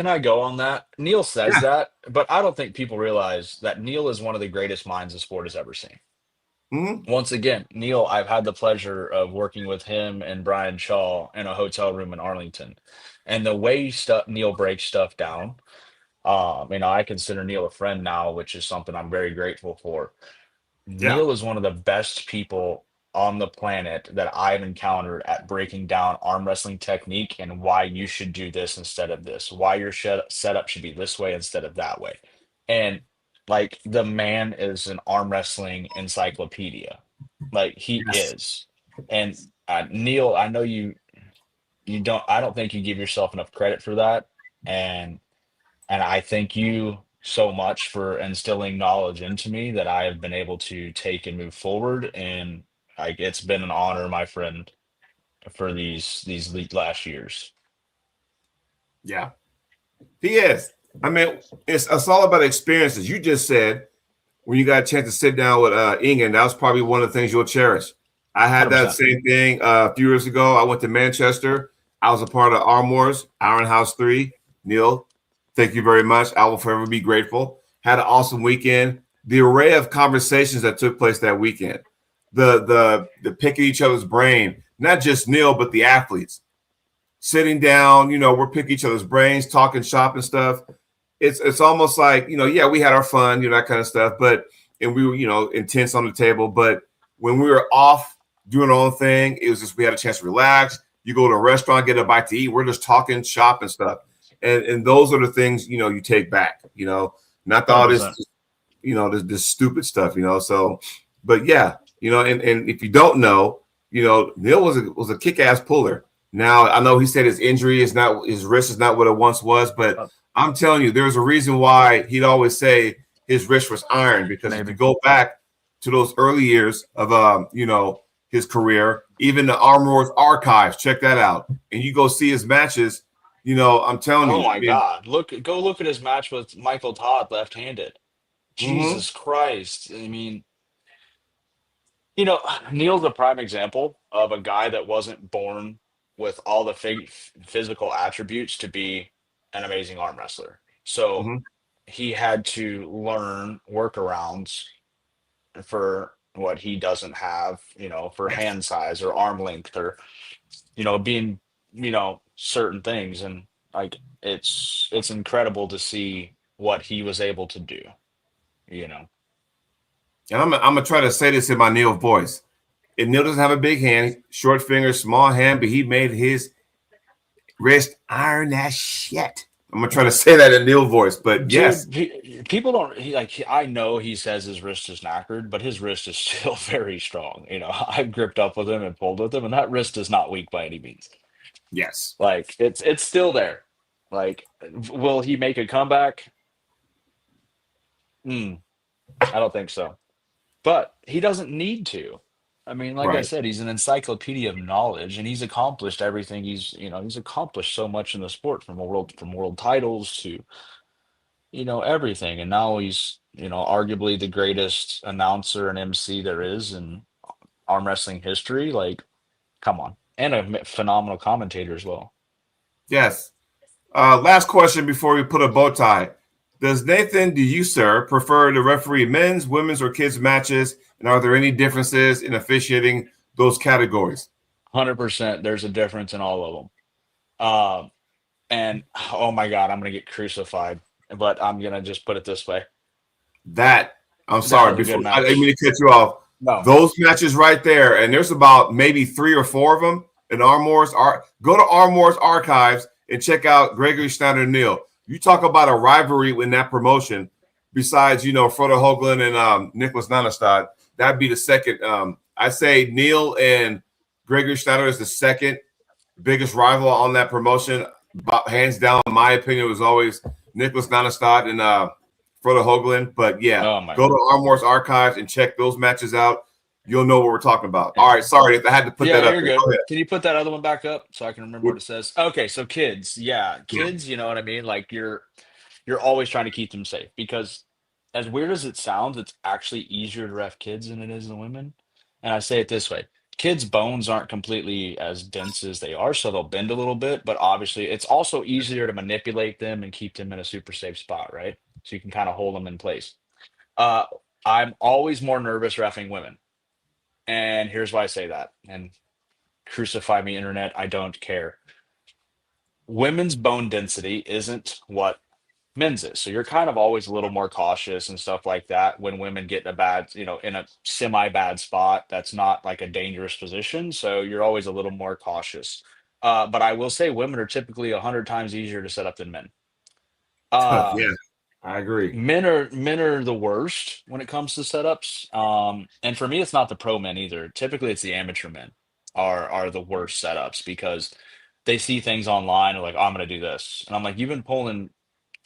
I go on that? Neil says that, but I don't think people realize that Neil is one of the greatest minds the sport has ever seen. Once again, Neil, I've had the pleasure of working with him and Brian Shaw in a hotel room in Arlington, and the way Neil breaks stuff down, I consider Neil a friend now, which is something I'm very grateful for. Neil is one of the best people on the planet that I've encountered at breaking down arm wrestling technique and why you should do this instead of this, why your setup should be this way instead of that way. And like the man is an arm wrestling encyclopedia. Like he Yes. is. And Neil, I know you don't I don't think you give yourself enough credit for that. And I thank you so much for instilling knowledge into me that I have been able to take and move forward. And like it's been an honor, my friend, for these last years. Yeah, he is. I mean, it's all about experiences. You just said when you got a chance to sit down with Ingen, that was probably one of the things you'll cherish. I had that 100%. same thing a few years ago. I went to Manchester. I was a part of Arm Wars, Iron House 3. Neil, thank you very much. I will forever be grateful. Had an awesome weekend. The array of conversations that took place that weekend, the picking each other's brain, not just Neil, but the athletes sitting down. We're picking each other's brains, talking shop and stuff. It's almost like, yeah, we had our fun, that kind of stuff, and we were, intense on the table. But when we were off doing our own thing, it was just we had a chance to relax. You go to a restaurant, get a bite to eat. We're just talking shop and stuff. And those are the things, you take back, not all this, 100%. this stupid stuff, So, but yeah, and if you don't know, Neil was a kick-ass puller. Now I know he said his wrist is not what it once was, but I'm telling you, there's a reason why he'd always say his wrist was iron, because if you go back to those early years of his career, even the Arm Wars archives, check that out, and you go see his matches. I'm telling you. Oh my God. Go look at his match with Michael Todd left-handed. Jesus Christ. I mean, Neil's a prime example of a guy that wasn't born with all the physical attributes to be an amazing arm wrestler. So Mm-hmm. he had to learn workarounds for what he doesn't have, for hand size or arm length or, being, certain things. And like, it's incredible to see what he was able to do, And I'm gonna try to say this in my Neil voice. And Neil doesn't have a big hand, short fingers, small hand, but he made his wrist iron as shit. I'm gonna try to say that in Neil voice, but yes. Dude, people don't I know he says his wrist is knackered, but his wrist is still very strong. I've gripped up with him and pulled with him, and that wrist is not weak by any means. Yes. Like it's still there. Like, will he make a comeback? I don't think so. But he doesn't need to. I mean, like I Right. said, he's an encyclopedia of knowledge, and he's accomplished everything. He's accomplished so much in the sport, from world titles to everything. And now he's arguably the greatest announcer and MC there is in arm wrestling history. Like, come on, and a phenomenal commentator as well. Yes. Last question before we put a bow tie. Do you, sir, prefer to referee men's, women's, or kids' matches? And are there any differences in officiating those categories? 100%. There's a difference in all of them. And oh my God, I'm gonna get crucified. But I'm gonna just put it this way. I'm sorry, was a good I match. didn't mean to cut you off. No. Those matches right there, and there's about maybe 3 or 4 of them in Arm Wars. Go to Arm Wars archives and check out Gregory Schneider and Neil. You talk about a rivalry in that promotion. Besides, Frodo Hoagland and Nicholas Nanestad, that'd be the second. I'd say Neil and Gregory Schneider is the second biggest rival on that promotion. Hands down, in my opinion, it was always Nicholas Nanestad and Frodo Hoagland. But yeah, go to Arm Wars archives and check those matches out. You'll know what we're talking about. All right, sorry, I had to put that up. You're good. Can you put that other one back up so I can remember what it says? Okay, so kids, kids, you know what I mean? Like you're always trying to keep them safe, because as weird as it sounds, it's actually easier to ref kids than it is the women. And I say it this way. Kids' bones aren't completely as dense as they are, so they'll bend a little bit, but obviously it's also easier to manipulate them and keep them in a super safe spot, right? So you can kind of hold them in place. I'm always more nervous reffing women. And here's why I say that. And crucify me, internet, I don't care. Women's bone density isn't what men's is. So you're kind of always a little more cautious and stuff like that when women get in a bad, in a semi bad spot that's not like a dangerous position. So you're always a little more cautious. But I will say women are typically 100 times easier to set up than men. Yeah, Um, I agree. men are the worst when it comes to setups. And for me, it's not the pro men either. Typically, it's the amateur men are the worst setups because they see things online and like, I'm gonna do this. And I'm like, you've been pulling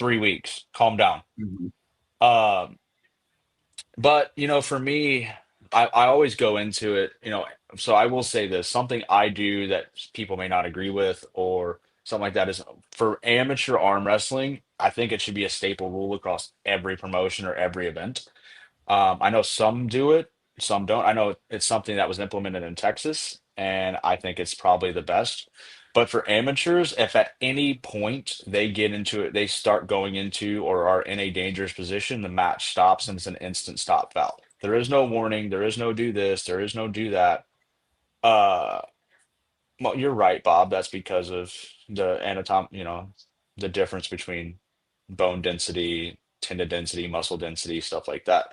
3 weeks, calm down. Mhm. Um, but for me, I always go into it, so I will say this, something I do that people may not agree with or something like that is for amateur arm wrestling, I think it should be a staple rule across every promotion or every event. I know some do it, some don't. I know it's something that was implemented in Texas, and I think it's probably the best. But for amateurs, if at any point they get into it, they start going into or are in a dangerous position, the match stops and it's an instant stop foul. There is no warning, there is no do this, there is no do that. Uh, well, you're right, Bob. That's because of the difference between bone density, tendon density, muscle density, stuff like that.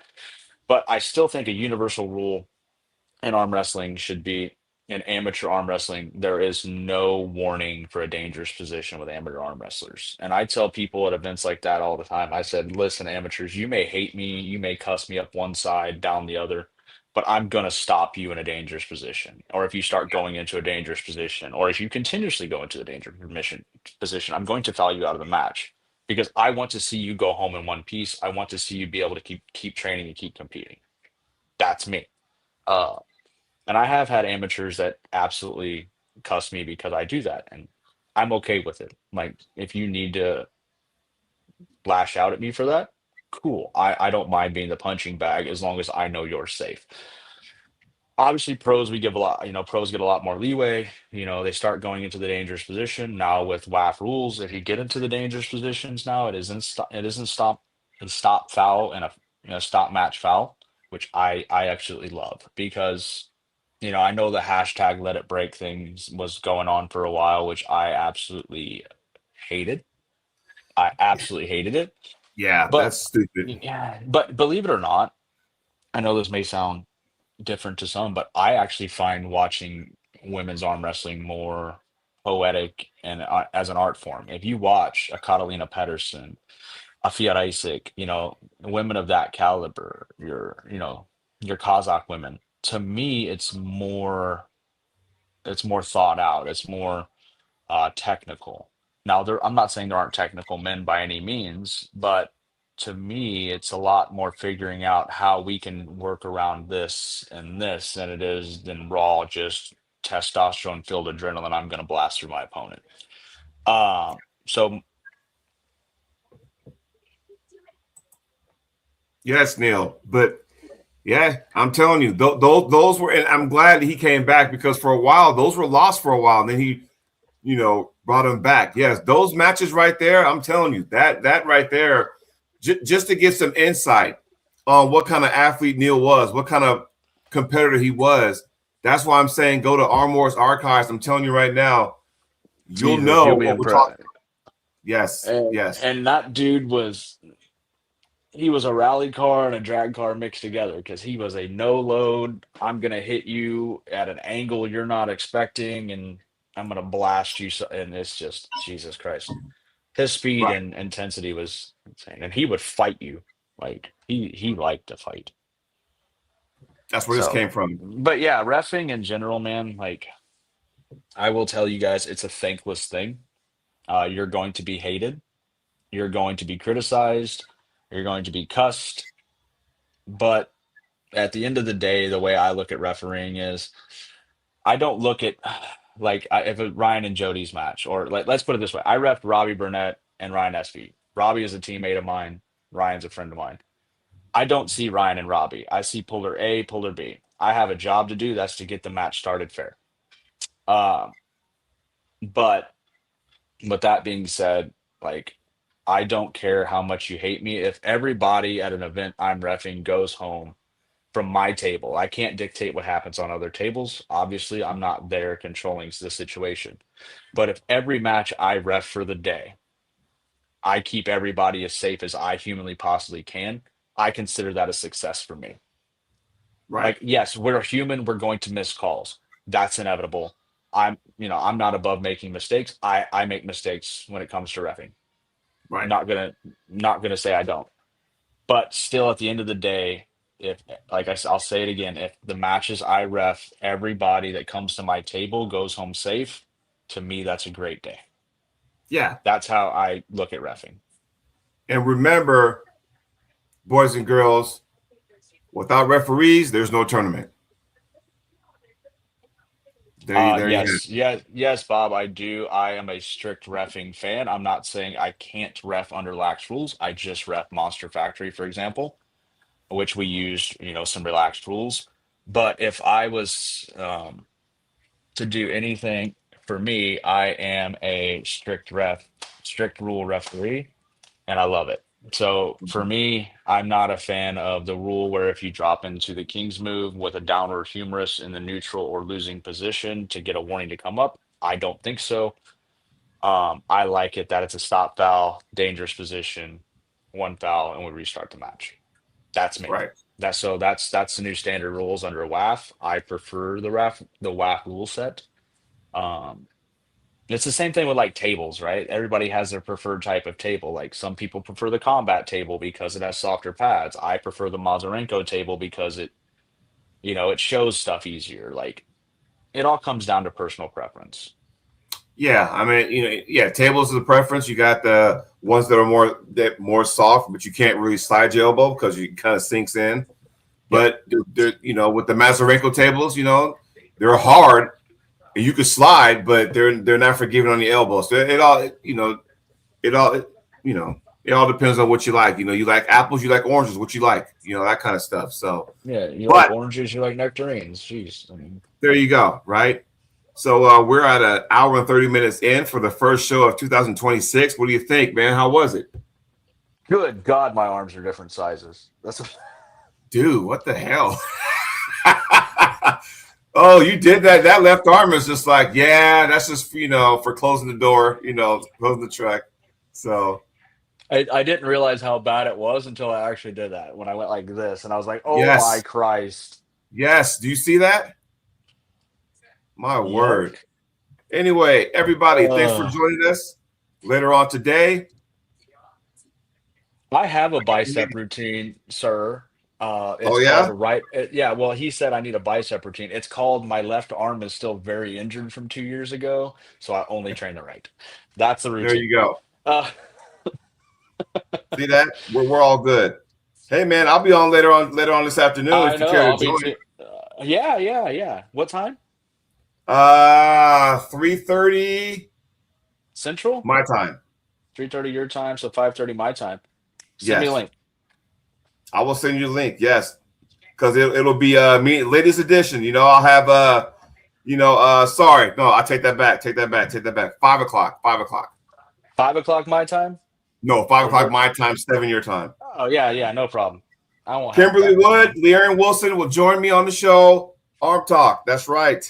But I still think a universal rule in arm wrestling should be in amateur arm wrestling, there is no warning for a dangerous position with amateur arm wrestlers. And I tell people at events like that all the time, I said, listen, amateurs, you may hate me, you may cuss me up one side, down the other, but I'm going to stop you in a dangerous position. Or if you start going into a dangerous position, or if you continuously go into the dangerous position, I'm going to foul you out of the match because I want to see you go home in one piece. I want to see you be able to keep training and keep competing. That's me. Uh, and I have had amateurs that absolutely cuss me because I do that, and I'm okay with it. Like, if you need to lash out at me for that, cool. I don't mind being the punching bag as long as I know you're safe. Obviously, pros we give a lot, pros get a lot more leeway. They start going into the dangerous position. Now with WAF rules, if you get into the dangerous positions now, it's stop foul and a stop match foul, which I absolutely love because I know the hashtag let it break things was going on for a while, which I absolutely hated. I absolutely hated it. Yeah, But that's stupid. yeah, but believe it or not, I know this may sound different to some, but I actually find watching women's arm wrestling more poetic and as an art form. If you watch a Catalina Pedersen, a Fiat Isaac, women of that caliber, your Kazakh women, to me, it's more thought out. It's more technical. Now, I'm not saying there aren't technical men by any means, but to me, it's a lot more figuring out how we can work around this and this than it is than raw just testosterone filled adrenaline. I'm going to blast through my opponent. So Yes, Neil. But yeah, I'm telling you, those were, and I'm glad he came back because for a while those were lost for a while, and then he, brought him back. Yes, those matches right there. I'm telling you that right there, just to get some insight on what kind of athlete Neil was, what kind of competitor he was. That's why I'm saying go to Armor's archives. I'm telling you right now, you'll Jesus, know you'll be what we're talking. impressed. Yes, And, yes. and that dude he was a rally car and a drag car mixed together because he was a no load. I'm gonna hit you at an angle you're not expecting, and I'm gonna blast you. And it's just Jesus Christ. His speed Right. and intensity was insane, and he would fight you. Like he liked to fight. That's where this So, came from. but yeah, refing in general, man. Like I will tell you guys, it's a thankless thing. You're going to be hated. You're going to be criticized. You're going to be cussed. But at the end of the day, the way I look at refereeing is I don't look at like if a Ryan and Jody's match, or like let's put it this way: I ref Robbie Burnett and Ryan Espy. Robbie is a teammate of mine. Ryan's a friend of mine. I don't see Ryan and Robbie. I see puller A, puller B. I have a job to do. That's to get the match started fair. Um, but that being said, like I don't care how much you hate me. If everybody at an event I'm refing goes home from my table. I can't dictate what happens on other tables. Obviously, I'm not there controlling the situation. But if every match I ref for the day I keep everybody as safe as I humanly possibly can, I consider that a success for me. Right. Like, yes, we're human, we're going to miss calls. That's inevitable. I'm not above making mistakes. I make mistakes when it comes to reffing. Right. Not gonna say I don't. But still, at the end of the day, if like I'll say it again, if the matches I ref, everybody that comes to my table goes home safe, to me that's a great day. Yeah. That's how I look at reffing. And remember, boys and girls, without referees, there's no tournament. There you have it. Yes, Bob, I do. I am a strict reffing fan. I'm not saying I can't ref under lax rules. I just ref Monster Factory, for example, which we use, some relaxed rules. But if I was to do anything for me, I am a strict rule referee, and I love it. So for me, I'm not a fan of the rule where if you drop into the king's move with a downward humerus in the neutral or losing position to get a warning to come up. I don't think so. I like it that it's a stop foul, dangerous position, one foul, and we restart the match. That's me. Right. That's the new standard rules under WAF. I prefer the WAF rule set. It's the same thing with like tables, right? Everybody has their preferred type of table. Like some people prefer the combat table because it has softer pads. I prefer the Mazarenko table because it shows stuff easier. Like it all comes down to personal preference. Yeah, I mean, tables is a preference. You got the ones that are more soft, but you can't really slide your elbow because you kind of sinks in. But with the Mazarenko tables, they're hard and you can slide, but they're not forgiving on the elbow. So it all depends on what you like. You like apples, you like oranges, what you like, that kind of stuff. So like oranges, you like nectarines. Jeez, there you go, right? So we're at an hour and 30 minutes in for the first show of 2026. What do you think, man? How was it? Good God, my arms are different sizes. Dude, what the hell? Oh, you did that. That left arm is just like, yeah, that's just, for closing the door, closing the track. So I didn't realize how bad it was until I actually did that when I went like this. And I was like, oh yes. my Christ. Yes. Do you see that? My word. Anyway, everybody, thanks for joining us later on today. I have a bicep routine, sir. Well, he said I need a bicep routine. It's called my left arm is still very injured from 2 years ago, so I only train the right. That's the routine. There you go. See that? We're all good. Hey man, I'll be on later on this afternoon. I know. I'll be yeah. What time? 3:30 Central. My time. 3:30 your time, so 5:30 my time. Send me a link. I will send you a link. Yes, because it'll be me ladies edition. I'll have sorry, no, I take that back. 5 o'clock. 5 o'clock my time. No, 5 o'clock my time, 7 your time. Oh yeah, no problem. I won't. Kimberly Wood, Le'Aaron Wilson will join me on the show. Arm Talk. That's right.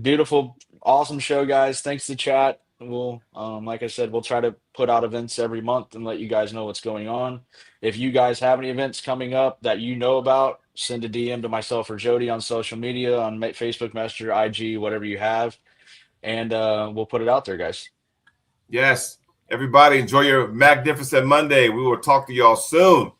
Beautiful, awesome show, guys. Thanks to chat. We'll, like I said, we'll try to put out events every month and let you guys know what's going on. If you guys have any events coming up that you know about, send a DM to myself or Jody on social media, on Facebook Messenger, IG, whatever you have, and we'll put it out there, guys. Yes. Everybody, enjoy your magnificent Monday. We will talk to y'all soon.